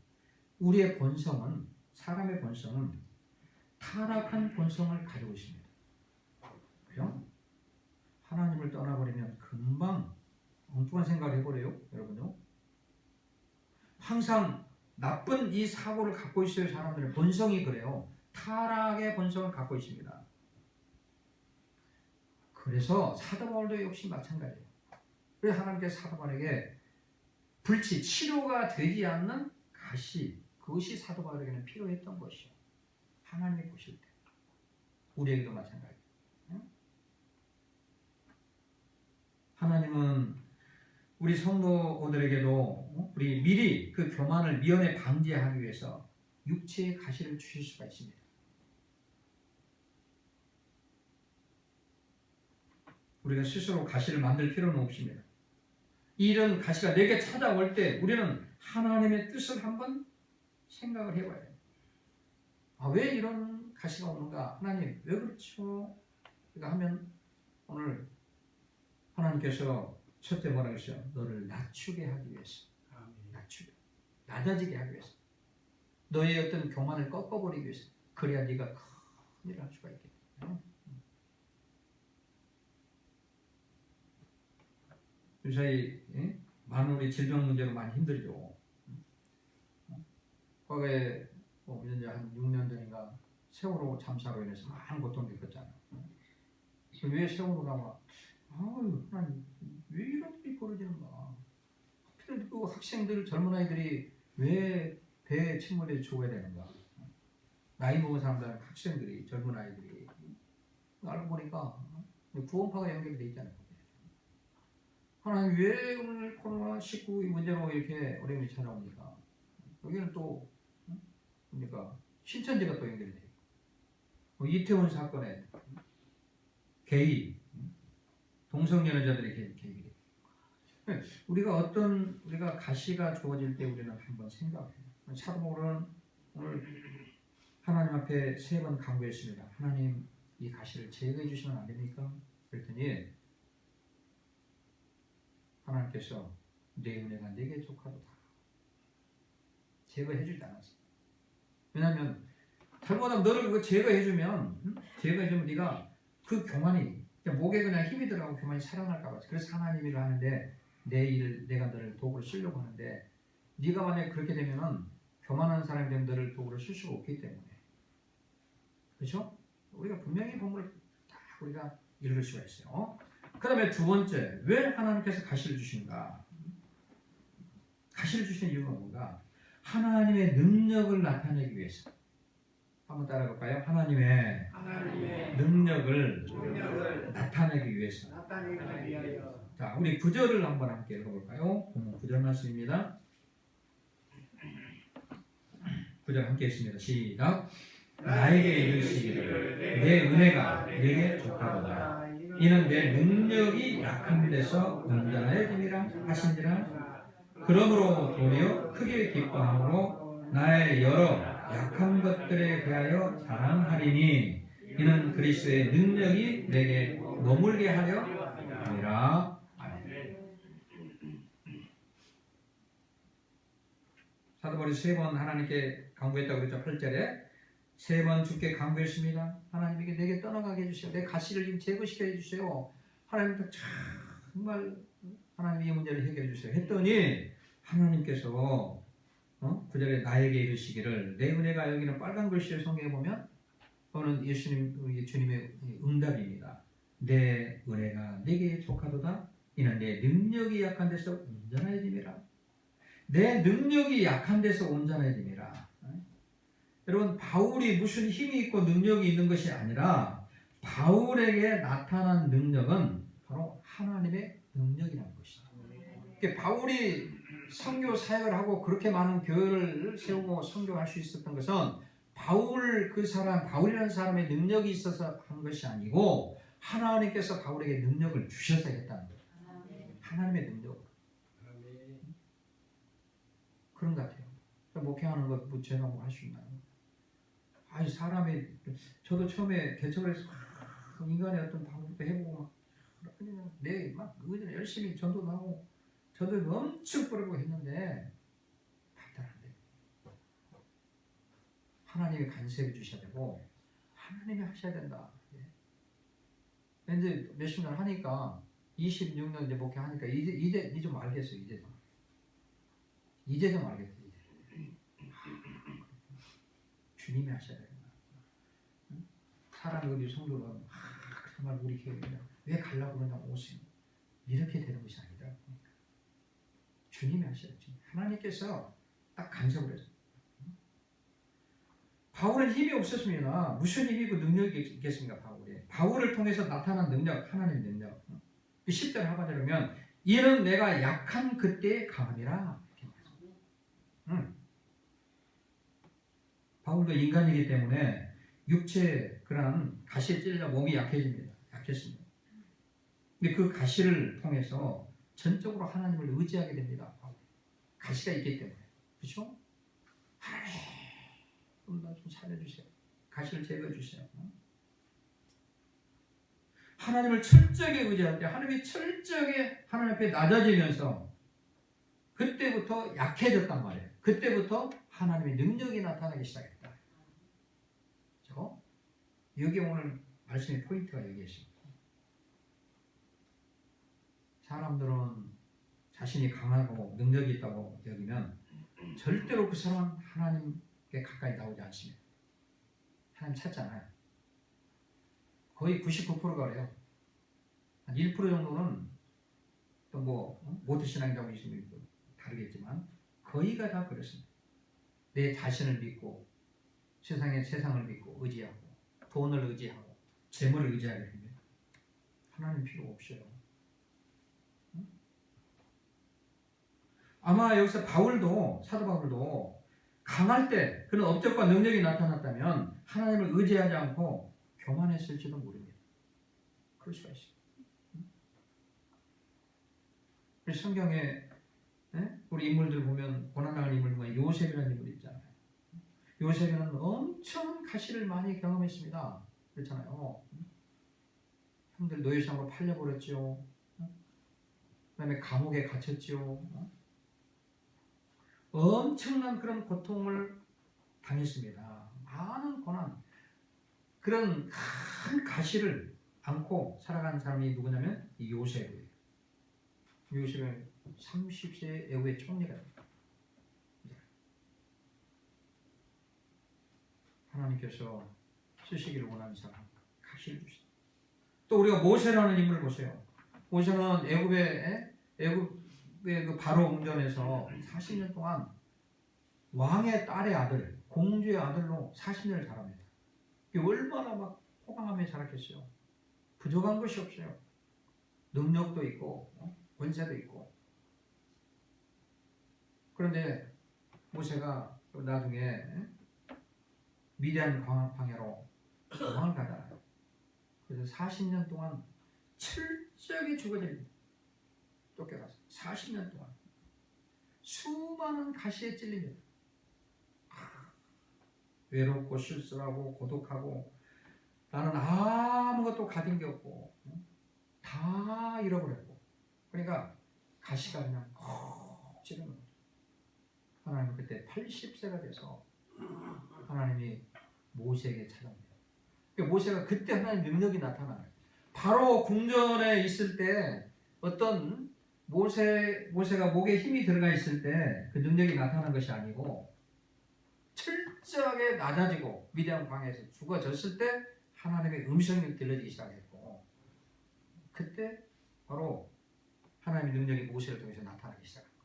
[SPEAKER 1] 우리의 본성은 사람의 본성은 타락한 본성을 가지고 있습니다. 그죠? 하나님을 떠나버리면 금방 엉뚱한 생각을 해버려요. 여러분요. 항상 나쁜 이 사고를 갖고 있어요. 사람들의 본성이 그래요. 타락의 본성을 갖고 있습니다. 그래서 사도 바울도 역시 마찬가지예요. 그래서 하나님께서 사도 바울에게 불치, 치료가 되지 않는 가시, 그것이 사도 바울에게는 필요했던 것이요. 하나님이 보실 때. 우리에게도 마찬가지예요. 하나님은 우리 성도들에게도 우리 미리 그 교만을 미연에 방지하기 위해서 육체의 가시를 주실 수가 있습니다. 우리가 스스로 가시를 만들 필요는 없습니다. 이런 가시가 내게 찾아올 때 우리는 하나님의 뜻을 한번 생각을 해봐야 돼요. 왜 이런 가시가 오는가? 하나님 왜 그렇죠? 그러니까 하면 오늘 하나님께서 첫째 뭐라 그랬어요? 너를 낮추게 하기 위해서. 낮추게. 낮아지게 하기 위해서. 너의 어떤 교만을 꺾어버리기 위해서. 그래야 네가 큰일 할 수가 있겠다. 요새 많은 우리 질병 문제로 많이 힘들죠. 과거에 이제 한 6년 전인가 세월호 참사로 인해서 많은 고통을 겪었잖아요. 왜 세월호가 막 하나님 왜 이런 일이 벌어지는가? 하필 그 학생들 젊은 아이들이 왜 배에 침몰해서 죽어야 되는가? 나이 먹은 사람들 학생들이 젊은 아이들이 알고 보니까 구원파가 연결이 돼 있잖아요. 하나님 왜 오늘 코로나19 문제로 이렇게 어려움이 찾아옵니까? 여기는 또 그러니까 신천지가 또 연결이 돼요. 이태원 사건에 게이 동성연애자들이 개입이 돼요. 우리가 가시가 주어질 때 우리는 한번 생각해요. 사도 바울은 오늘 하나님 앞에 3번 간구했습니다. 하나님 이 가시를 제거해 주시면 안 됩니까? 그랬더니 하나님께서 내 은혜가 내게 족하도다. 제거해 주지 않았어. 왜냐하면 잘못하면 너를 그거 제거해주면 네가 그 교만이 목에 그냥 힘이 들어가고 교만이 살아날까 봐. 그래서 하나님 일을 하는데 내 일을 내가 너를 도구로 쓰려고 하는데 네가 만약에 그렇게 되면은 교만한 사람이 되면 너를 도구로 쓸 수가 없기 때문에. 그렇죠? 우리가 분명히 본문을 다 우리가 읽을 수가 있어요. 그 다음에 두 번째, 왜 하나님께서 가시를 주신가? 가시를 주시는 이유가 뭔가? 하나님의 능력을 나타내기 위해서. 한번 따라해 볼까요? 하나님의 능력을 나타내기 위해서. 자, 우리 9절을 한번 함께 읽어볼까요? 9절 말씀입니다. 9절 9절 함께 했습니다. 시작. 나에게 이르시기를 내 은혜가 내게 족하도다. 이는 내 능력이 약한 데서 온전하여짐이라 하신지라. 그러므로 도리어 크게 기뻐함으로 나의 여러 약한 것들에 대하여 자랑하리니 이는 그리스도의 능력이 내게 머물게 하려 함이라. 아멘. 사도 바울이 3번 하나님께 간구했다고 그랬죠. 8절에 3번 주께 간구했습니다. 하나님에게 내게 떠나가게 해주세요. 내 가시를 좀 제거시켜 해주세요. 하나님께 정말 하나님 이 문제를 해결해 주세요 했더니 하나님께서 9절에 나에게 이르시기를 내 은혜가, 여기는 빨간 글씨를 성경에 보면 또는 예수님, 우리 주님의 응답입니다. 내 은혜가 내게 족하도다. 이는 내 능력이 약한 데서 온전해짐이라. 내 능력이 약한 데서 온전해짐이라. 여러분, 바울이 무슨 힘이 있고 능력이 있는 것이 아니라 바울에게 나타난 능력은 바로 하나님의 능력이라는 것이다. 그러니까 바울이 선교 사역을 하고 그렇게 많은 교회를 세우고 선교할 수 있었던 것은 바울이라는 사람의 능력이 있어서 한 것이 아니고 하나님께서 바울에게 능력을 주셔서 했다는 거예요. 하나님의 능력. 그런 것 같아요. 목회하는 것 제가 뭐 할 수 있나요? 아니, 사람이, 저도 처음에 개척을 해서 인간의 어떤 방법도 해보고 막 열심히 전도도 하고 저도 엄청 뿌리고 했는데 발달 안 돼요. 하나님이 간섭해 주셔야 되고 하나님이 하셔야 된다. 이제 몇십 년 하니까 26년 이제 목회하니까 이제 좀 알겠어요. 이제 좀 알겠어요. 주님이 하셔야 된다. 사람이 우리 성도가 정말 우리 교회에 왜 가려고 그러냐고 오시면 이렇게 되는 것이 아니다. 주님이 하셔야지. 하나님께서 딱 간섭을 했어요. 바울은 힘이 없었습니다. 무슨 힘이고 능력이 있겠습니까? 바울을 통해서 나타난 능력, 하나님 능력. 10절 하반절에 보면 이는 내가 약한 그때의 강함이라. 바울도 인간이기 때문에 육체 그런 가시에 찔려 몸이 약해집니다. 약했습니다. 근데 그 가시를 통해서 전적으로 하나님을 의지하게 됩니다. 가시가 있기 때문에. 그렇죠? 하나님, 나 좀 살려주세요. 가시를 제거해 주세요. 하나님을 철저하게 의지할 때 하나님이 철저하게 하나님 앞에 낮아지면서 그때부터 약해졌단 말이에요. 그때부터 하나님의 능력이 나타나기 시작했다. 그렇죠? 여기 오늘 말씀의 포인트가 여기에 있습니다. 사람들은 자신이 강하고 능력이 있다고 여기면 절대로 그 사람은 하나님께 가까이 나오지 않습니다. 하나님 찾잖아요. 거의 99%가 그래요. 한 1% 정도는 또 모태 신앙이라고 있으면 다르겠지만 거의가 다 그렇습니다. 내 자신을 믿고 세상을 믿고 의지하고 돈을 의지하고 재물을 의지하게 됩니다. 하나님 필요 없어요. 아마 여기서 사도 바울도 강할 때 그런 업적과 능력이 나타났다면 하나님을 의지하지 않고 교만했을지도 모릅니다. 그럴 수가 있어요. 성경에 우리 인물들 보면 고난당한 인물 중에 요셉이라는 인물이 있잖아요. 요셉은 엄청 가시를 많이 경험했습니다. 그렇잖아요. 형들 노예상으로 팔려버렸죠. 그 다음에 감옥에 갇혔죠. 엄청난 그런 고통을 당했습니다. 많은 고난, 그런 큰 가시를 안고 살아가는 사람이 누구냐면 이 요셉이에요. 요셉은 30세 애후에 총리가 됩니다. 하나님께서 쓰시기를 원하는 사람 가시를 주시다. 또 우리가 모세라는 인물을 보세요. 모세는 애굽의 그 바로 응전에서 40년 동안 왕의 딸의 아들, 공주의 아들로 40년을 자랍니다. 얼마나 막 호강하며 자랐겠어요. 부족한 것이 없어요. 능력도 있고 권세도 있고. 그런데 모세가 나중에 미디안 광야로 도망을 가잖아요. 그래서 40년 동안 철저하게 죽어집니다. 쫓겨가서 40년 동안 수많은 가시에 찔립니다. 외롭고 실수하고 고독하고 나는 아무것도 가진 게 없고 다 잃어버렸고 그러니까 가시가 그냥 콕 찌르는 거죠. 하나님은 그때 80세가 돼서 하나님이 모세에게 찾아옵니다. 그러니까 모세가 그때 하나님의 능력이 나타나요. 바로 궁전에 있을 때 어떤 모세가 목에 힘이 들어가 있을 때 그 능력이 나타난 것이 아니고 철저하게 낮아지고 미디안 광야에서 죽어졌을 때 하나님의 음성이 들려지기 시작했고 그때 바로 하나님의 능력이 모세를 통해서 나타나기 시작한 거예요.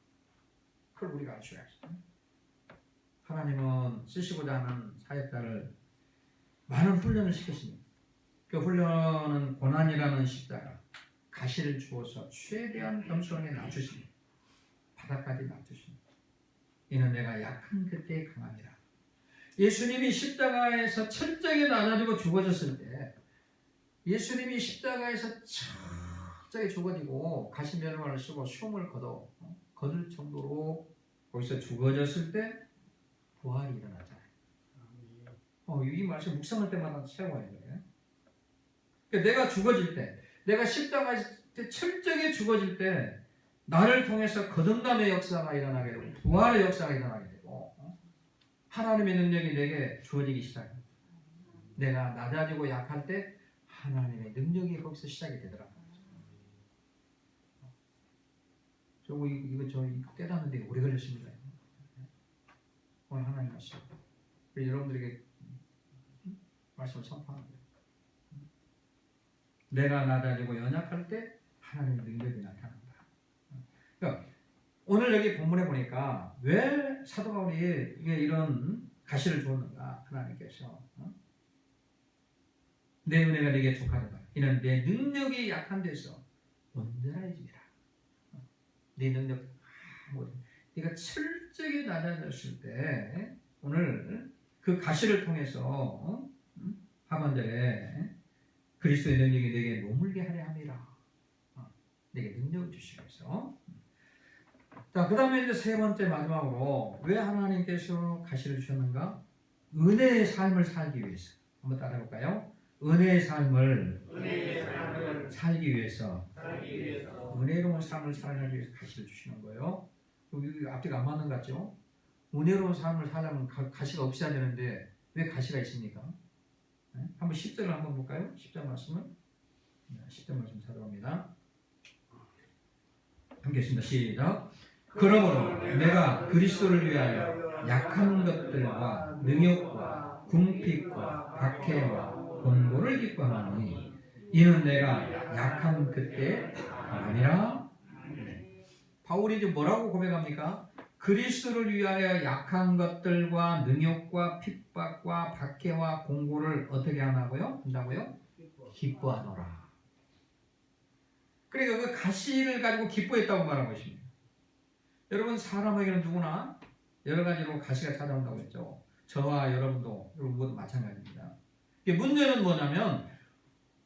[SPEAKER 1] 그걸 우리가 아셔야죠. 하나님은 쓰시고자 하는 사역자를 많은 훈련을 시키십니다. 그 훈련은 고난이라는 십자가 가시를 주어서 최대한 겸손하게 낮추십니다. 바닥까지 낮추십니다. 이는 내가 약한 그때에 강함이라. 예수님이 십자가에서 철저하게 낮아지고 죽어졌을 때 예수님이 십자가에서 철저하게 죽어지고 가시면을 쓰고 숨을 거둘 정도로 거기서 죽어졌을 때 부활이 일어났잖아요. 이 말씀 묵상할 때마다 채워야 돼요. 그러니까 내가 죽어질 때 내가 십자가에서 철저하게 죽어질 때 나를 통해서 거듭남의 역사가 일어나게 되고 부활의 역사가 일어나게 되고 하나님의 능력이 내게 주어지기 시작합니다. 내가 낮아지고 약할 때 하나님의 능력이 거기서 시작이 되더라고요. 저 깨닫는데 오래 걸렸습니다. 오늘 하나님 말씀 여러분들에게 말씀을 선포하는 거예요. 내가 낮아지고 연약할 때 하나님의 능력이 나타난다. 그러니까 오늘 여기 본문에 보니까 왜 사도 바울이 이런 가시를 주었는가? 하나님께서 내 은혜가 네게 족하도다. 이는 내 능력이 약한 데서 온전해지리라. 네 능력 네가 철저하게 낮아졌을 때 오늘 그 가시를 통해서 하반절에 그리스도의 능력이 내게 머물게 하려 함이라. 내게 능력을 주시기 위해서. 자, 그 다음에 이제 세 번째 마지막으로 왜 하나님께서 가시를 주셨는가? 은혜의 삶을 살기 위해서. 한번 따라해볼까요? 은혜의 삶을 살기 위해서. 은혜로운 삶을 살기 위해서 가시를 주시는 거예요. 여기 앞뒤가 안 맞는 것 같죠? 은혜로운 삶을 살려면 가시가 없어야 되는데 왜 가시가 있습니까? 네? 한번 10절을 한번 볼까요? 10절 말씀을. 10절 말씀 찾아봅니다. 함께 했습니다. 시작. 그러므로 내가 그리스도를 위하여 약한 것들과 능욕과 궁핍과 박해와 곤고를 기뻐하니 이는 내가 약한 그때 아니라. 바울이 이제 뭐라고 고백합니까? 그리스도를 위하여 약한 것들과 능욕과 핍박과 박해와 공고를 어떻게 한다고요? 기뻐하노라. 그러니까 그 가시를 가지고 기뻐했다고 말한 것입니다. 여러분 사람에게는 누구나 여러 가지로 가시가 찾아온다고 했죠. 저와 여러분도 모두 마찬가지입니다. 문제는 뭐냐면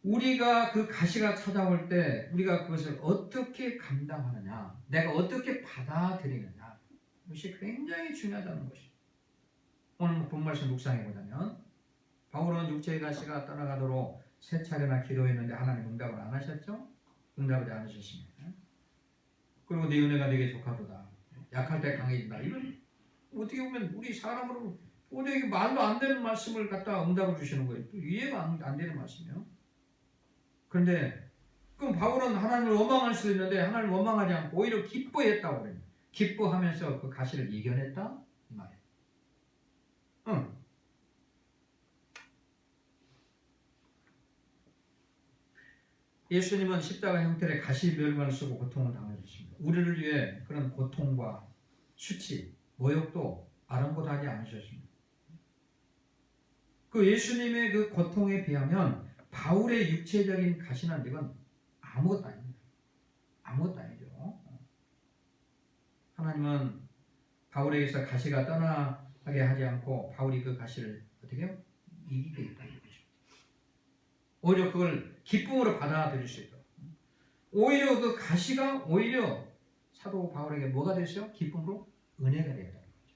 [SPEAKER 1] 우리가 그 가시가 찾아올 때 우리가 그것을 어떻게 감당하느냐, 내가 어떻게 받아들이느냐, 이것이 굉장히 중요하다는 것입니다. 오늘 본 말씀 묵상해 보자면 바울은 육체의 가시가 떠나가도록 세 차례나 기도했는데 하나님 응답을 안 하셨죠? 응답하지 않으셨습니다. 그리고 네 은혜가 내게 족하도다. 약할 때 강해진다. 이런 어떻게 보면 우리 사람으로 도저히 말도 안 되는 말씀을 갖다 응답을 주시는 거예요. 또 이해가 안 되는 말씀이에요. 그런데 그럼 바울은 하나님을 원망할 수 있는데 하나님을 원망하지 않고 오히려 기뻐했다고 그래요. 기뻐하면서 그 가시를 이겨냈다 이 말이에요. 예수님은 십자가 형태의 가시멸관을 쓰고 고통을 당하셨습니다. 우리를 위해 그런 고통과 수치, 모욕도 아랑곳하지 않으셨습니다. 그 예수님의 그 고통에 비하면 바울의 육체적인 가시는 이건 아무것도 아닙니다. 아무것도 아니죠. 하나님은 바울에게서 가시가 떠나게 하지 않고 바울이 그 가시를 어떻게 해요? 이기게 있다는 거죠. 오히려 그걸 기쁨으로 받아들일 수 있도록. 오히려 그 가시가 오히려 사도 바울에게 뭐가 됐어요? 기쁨으로 은혜가 되었다는 거죠.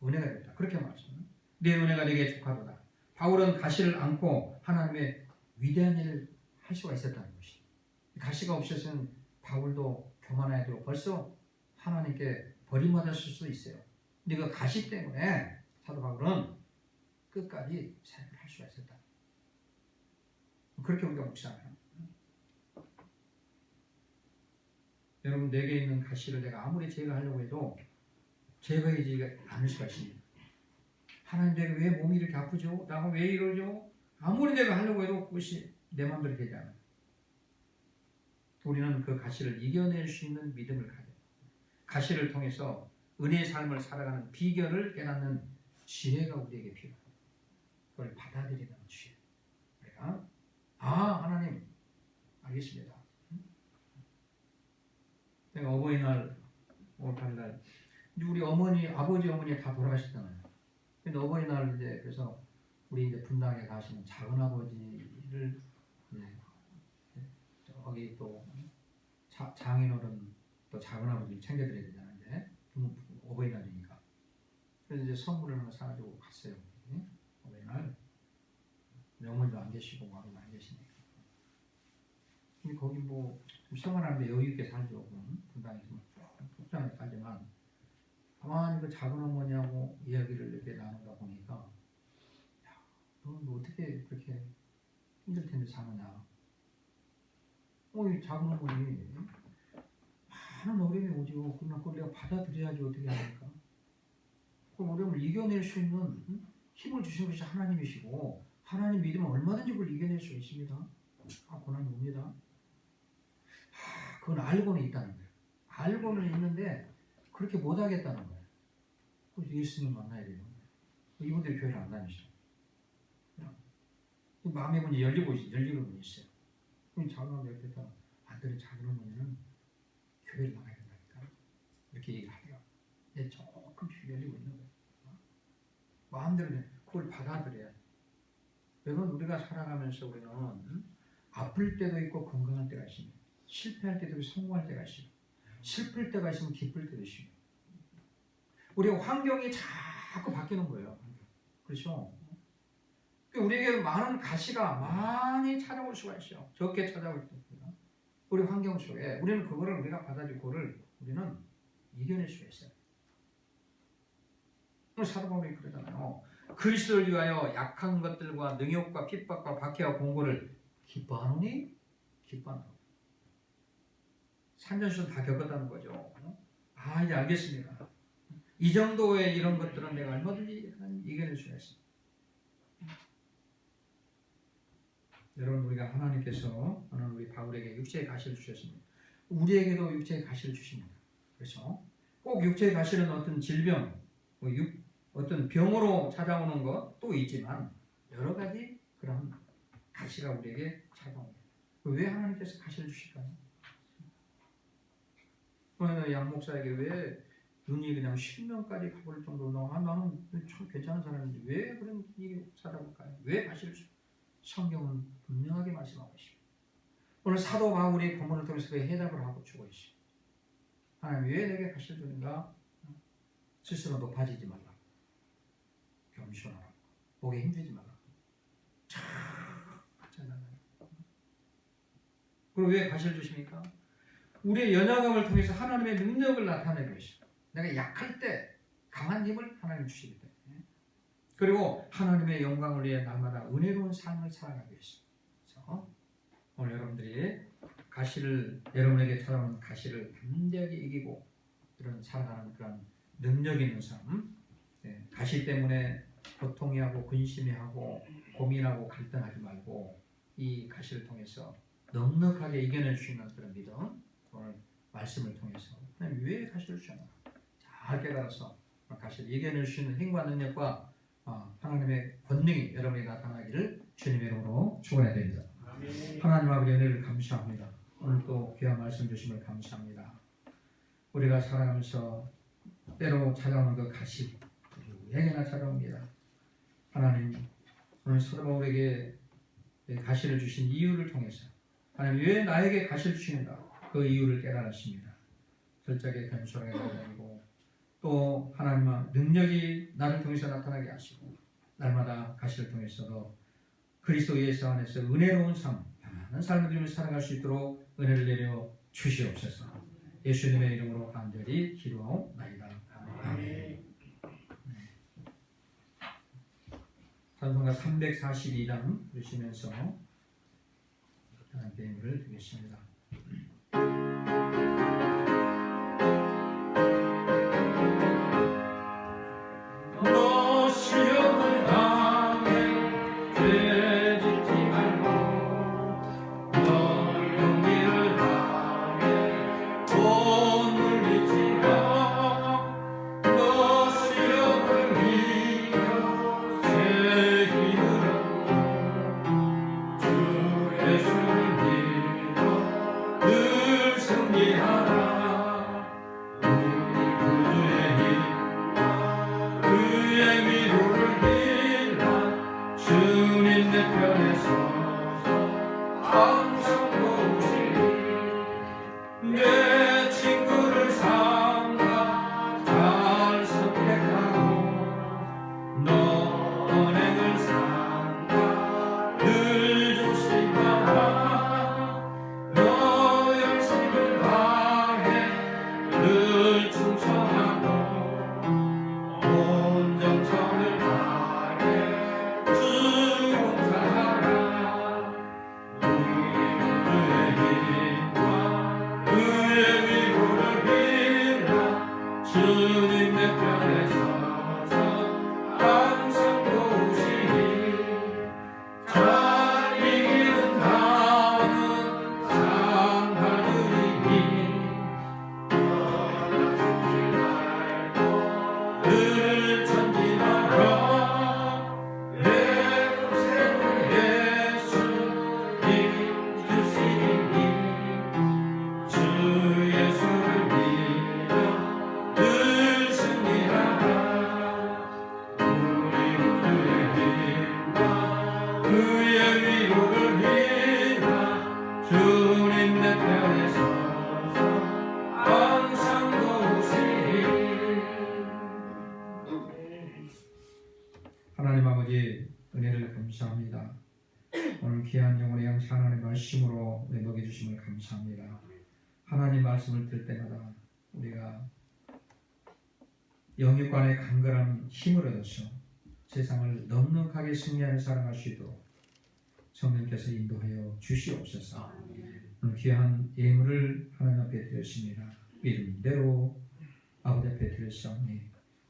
[SPEAKER 1] 은혜가 됐다. 그렇게 말씀합니다. 내 은혜가 내게 족하도다. 바울은 가시를 안고 하나님의 위대한 일을 할 수가 있었다는 것이죠. 가시가 없었으면 바울도 교만해도 벌써 하나님께 버림받았을 수도 있어요. 근데 그 가시 때문에 사도 바울은 끝까지 사역을 할 수가 있었다. 그렇게 우리가 묵상해요. 여러분, 내게 있는 가시를 내가 아무리 제거하려고 해도 제거하지 않을 수가 있습니다. 하나님, 내가 왜 몸이 이렇게 아프죠? 나가 왜 이러죠? 아무리 내가 하려고 해도 그것이 내 마음대로 되지 않아요. 우리는 그 가시를 이겨낼 수 있는 믿음을 가져요. 가시를 통해서 은혜의 삶을 살아가는 비결을 깨닫는 지혜가 우리에게 필요합니다. 그걸 받아들이는 지혜. 우리가 하나님 알겠습니다. 내가 어버이날 5월달날 우리 어머니, 아버지, 어머니 다 돌아가셨잖아요. 근데 어버이날 이제 그래서 우리 이제 분당에 가시는 작은 아버지를 저기 또 장인어른 또 작은 아버지를 챙겨드려야 되잖아요. 이제 어버이날이니까. 그래서 이제 선물을 하나 사가지고 갔어요. 어버이날 어머니도 안 계시고 아버지도 안 계시니까. 근데 거기 뭐 좀 생활하는데 여유 있게 살죠. 분당에서 복장에 살지만 가만히 그 작은 어머니하고 이야기를 이렇게 나누다 보니까 너는 어떻게 그렇게 힘들 텐데 사느냐. 이 작은 어머니 많은 어려움이 오죠. 그러나 그걸 내가 받아들여야지 어떻게 합니까? 그 어려움을 이겨낼 수 있는 힘을 주신 것이 하나님이시고 하나님 믿으면 얼마든지 그걸 이겨낼 수 있습니다. 고난이 옵니다. 그건 알고는 있다는 거예요. 알고는 있는데 그렇게 못하겠다는 거예요. 그래서 예수님 만나야 되는 거예요. 이분들이 교회를 안 다니시죠. 마음의 문이 열리고는 있어요. 그럼 작은 어머니 옆에서 아들의 작은 어머니는 교회를 나가야 된다니까. 이렇게 얘기하더라고요. 근데 조금 열리고 있는 거예요. 마음대로 그걸 받아들여야 돼요. 여러분, 우리가 살아가면서 우리는 아플 때도 있고 건강할 때가 있습니다. 실패할 때도 있고 성공할 때가 있습니다. 슬플 때가 있으면 기쁠 때도 있습니다. 우리가 환경이 자꾸 바뀌는 거예요. 그렇죠? 우리에게 많은 가시가 많이 찾아올 수가 있어요. 적게 찾아올 때입니다. 우리 환경 속에 우리는 그거를 우리가 받아들이고 그거를 우리는 이겨낼 수가 있어요. 사도 바울이 그러잖아요. 그리스도를 위하여 약한 것들과 능욕과 핍박과 박해와 공고를 기뻐하노니? 기뻐하노니. 산전수전 다 겪었다는 거죠. 이제 알겠습니다. 이 정도의 이런 것들은 내가 얼마든지 이겨낼 수가 있습니다. 여러분, 우리가 하나님께서 우리 바울에게 육체의 가시를 주셨습니다. 우리에게도 육체의 가시를 주십니다. 그렇죠? 꼭 육체의 가시는 어떤 질병, 어떤 병으로 찾아오는 것도 있지만 여러 가지 그런 가시가 우리에게 찾아옵니다. 왜 하나님께서 가시를 주실까요? 양 목사에게 왜 눈이 그냥 실명까지 가볼 정도로 나는 참 괜찮은 사람인데 왜 그런 일이 찾아올까요? 왜 가시를 주실까요? 성경은 분명하게 말씀하고 있습니다. 오늘 사도 바울이 본문을 통해서 그 해답을 하고 주고 있습니다. 하나님 왜 내게 가시를 주는가? 스스로 높아지지 말라. 겸손하라. 목에 힘주지 말라. 그리고 왜 가시를 주십니까? 우리의 연약함을 통해서 하나님의 능력을 나타내고 있습니다. 내가 약할 때 강한 힘을 하나님 주시기 때문에. 그리고 하나님의 영광을 위해 날마다 은혜로운 삶을 살아가기 위해서. 그래서 오늘 여러분들이 가시를, 여러분에게 찾아오는 가시를 담대하게 이기고 이런 살아가는 그런 능력 있는 삶, 가시 때문에 고통해하고 근심해하고 고민하고 갈등하지 말고 이 가시를 통해서 넉넉하게 이겨낼 수 있는 그런 믿음, 오늘 말씀을 통해서 하나님 왜 가시를 주셨나 잘 깨달아서 가시를 이겨낼 수 있는 힘과 능력과 하나님의 권능이 여러분에게 나타나기를 주님의 이름으로 축원해 드립니다. 하나님 아버지 은혜를 감사합니다. 오늘 또 귀한 말씀 주심을 감사합니다. 우리가 살아가면서 때로 찾아오는 그 가시 우리에게나 찾아옵니다. 하나님 오늘 사도 바울에게 가시를 주신 이유를 통해서 하나님 왜 나에게 가시를 주시는가 그 이유를 깨달았습니다. 철저하게 겸손하게 되고 또 하나님의 능력이 나를 통해서 나타나게 하시고 날마다 가시를 통해서도 그리스도 예수 안에서 은혜로운 삶, 많은 삶을 누리며 살아갈 수 있도록 은혜를 내려 주시옵소서. 예수님의 이름으로 간절히 기도하옵나이다. 아멘. 찬송가 342장 부르시면서 하나님께 예물을 드리겠습니다.
[SPEAKER 3] 너 시험을 당해 죄 짓지 말고 너 용기를 다해 돈 물리지마 너 시험을 이겨 새 힘을 얻고 주 예수를 믿어 늘 승리하라 그의 위로를 빌라 주님 내 편에 서서 항상 도우시니 내 친구를 삼가 잘 선택하고 너 언행을 삼가 늘 조심하라 너 열심을 다해 늘 충성하고 온 정성을 다해 주 봉사하라 그의 힘과 그의 위로를 빌라 주님 내 편에 서서 항상 도우시니 잘 이기는 다음은 상 받으리니 늘 전진하라 내 품새는 예수님 주시니 주 예수를 믿어 늘 승리하라 우리 모두의 힘과 그의 위로를 빌라 주님 내 편에 서서 항상 도우시니
[SPEAKER 1] 하나님 아버지 은혜를 감사합니다. 오늘 귀한 영혼의 양식 하나님의 말씀으로 먹여주심을 감사합니다. 하나님 말씀을 들 때마다 우리가 영육간의 강건한 힘을 얻어서 세상을 넉넉하게 승리하는 살아갈 수 있도록 성령께서 인도하여 주시옵소서. 오늘 귀한 예물을 하나님 앞에 드렸습니다. 믿음대로 아버지 앞에 드렸사오니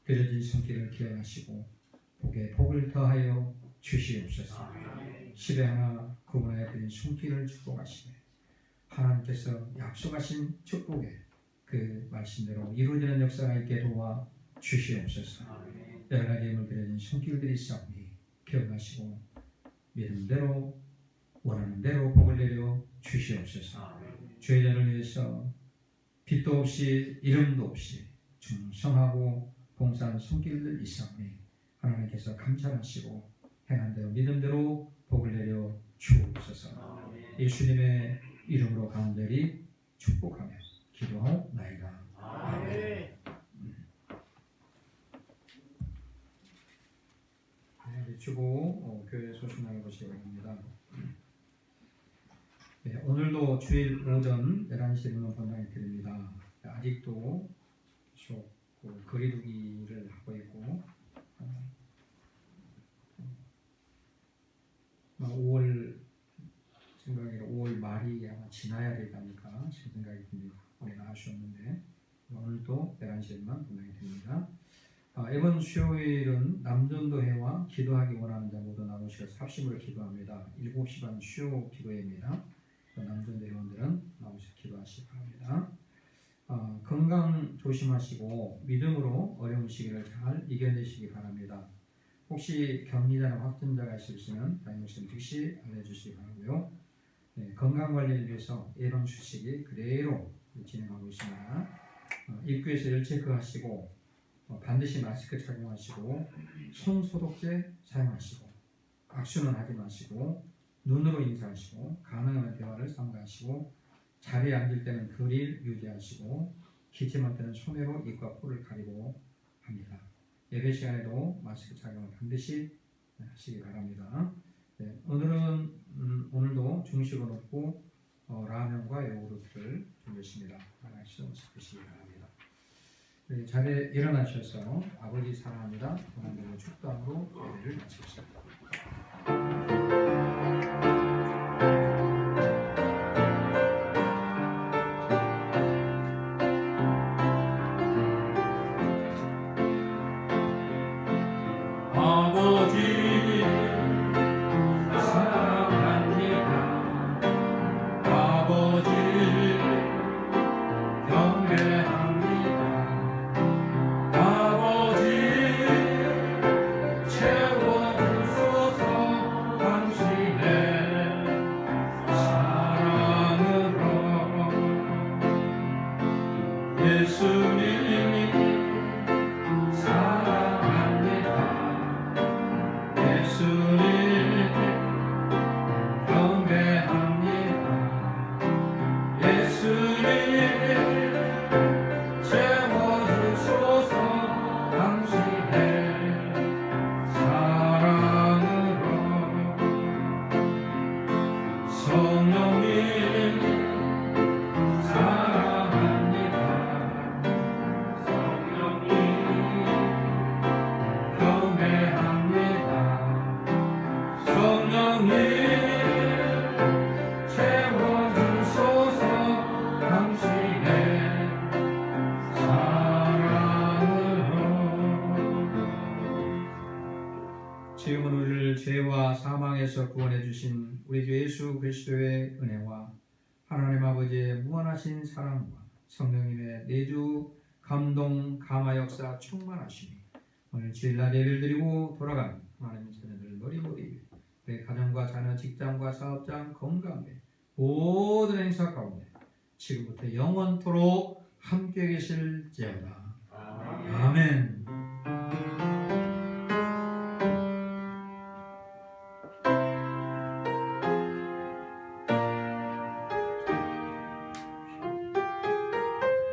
[SPEAKER 1] 드려진 손길을 기억하시고 복에 복을 더하여 주시옵소서. 10에 하나 구분하여 드린 손길을 축복하시네 하나님께서 약속하신 축복에 그 말씀대로 이루어지는 역사가 있게 도와 주시옵소서. 여러 가지 예물 드려진 손길들이 있사오니 기억하시고 믿음대로 원하는 대로 복을 내려 주시옵소서. 죄인을 위해서 빛도 없이 이름도 없이 충성하고 봉사하는 손길들 있사오니 하나님께서 감찰하시고 행한 대로 믿음대로 복을 내려 주옵소서. 예수님의 이름으로 간절히 축복하며 기도하옵나이다. 아멘. 주고 교회 소식 나눠보시기 바랍니다. 네, 오늘도 주일 오전 11시 문을 본당에 드립니다. 아직도 계속 거리두기를 하고 있고 5월 생각으로 5월 말이 아마 지나야 되지 않을까 싶은 생각이 듭니다. 우리가 아쉬웠는데 오늘도 11시에만 본당에 드립니다. 이번 수요일은 남전도회와 기도하기 원하는 자 모두 나오셔서 합심으로 기도합니다. 7시 반 수요 기도회입니다. 남전도 회원들은 나오셔서 기도하시기 바랍니다. 건강 조심하시고 믿음으로 어려운 시기를 잘 이겨내시기 바랍니다. 혹시 격리자나 확진자가 있으시면 담임목사님 즉시 알려주시기 바라고요. 네, 건강관리를 위해서 예방수칙이 그대로 진행하고 있습니다. 입구에서 열 체크하시고 반드시 마스크 착용하시고 손 소독제 사용하시고 악수는 하지 마시고 눈으로 인사하시고 가능한 대화를 삼가하시고 자리에 앉을 때는 거리를 유지하시고 기침할 때는 손으로 입과 코를 가리고 합니다. 예배 시간에도 마스크 착용을 반드시 하시기 바랍니다. 네, 오늘도 중식을 먹고 라면과 요구르트를 준비했습니다. 하나씩 드시기 바랍니다. 네, 자리에 일어나셔서 아버지 사랑합니다. 오늘도 축도함으로 예배를 마치겠습니다.
[SPEAKER 3] 아버지 사랑합니다. 아버지 경배합니다. 아버지 채워주소서 당신의 사랑으로. 예수님 사랑합니다. 예수님 경배합니다. 예수님 채워주소서 당신의 사랑으로. 성령님 사랑합니다. 성령님 경배합니다. 성령님 채워주소서 당신의 사랑으로.
[SPEAKER 1] 지금은 우리를 죄와 사망에서 구원해 주신 우리 주 예수 그리스도의 은혜와 하나님 아버지의 무한하신 사랑과 성령님의 내주 감동 감화 역사 충만하시니 오늘 주일날 예배를 드리고 돌아가는 하나님 자녀들 머리머리 내 가정과 자녀 직장과 사업장 건강에 모든 행사 가운데 지금부터 영원토록 함께 계실지어다. 아멘.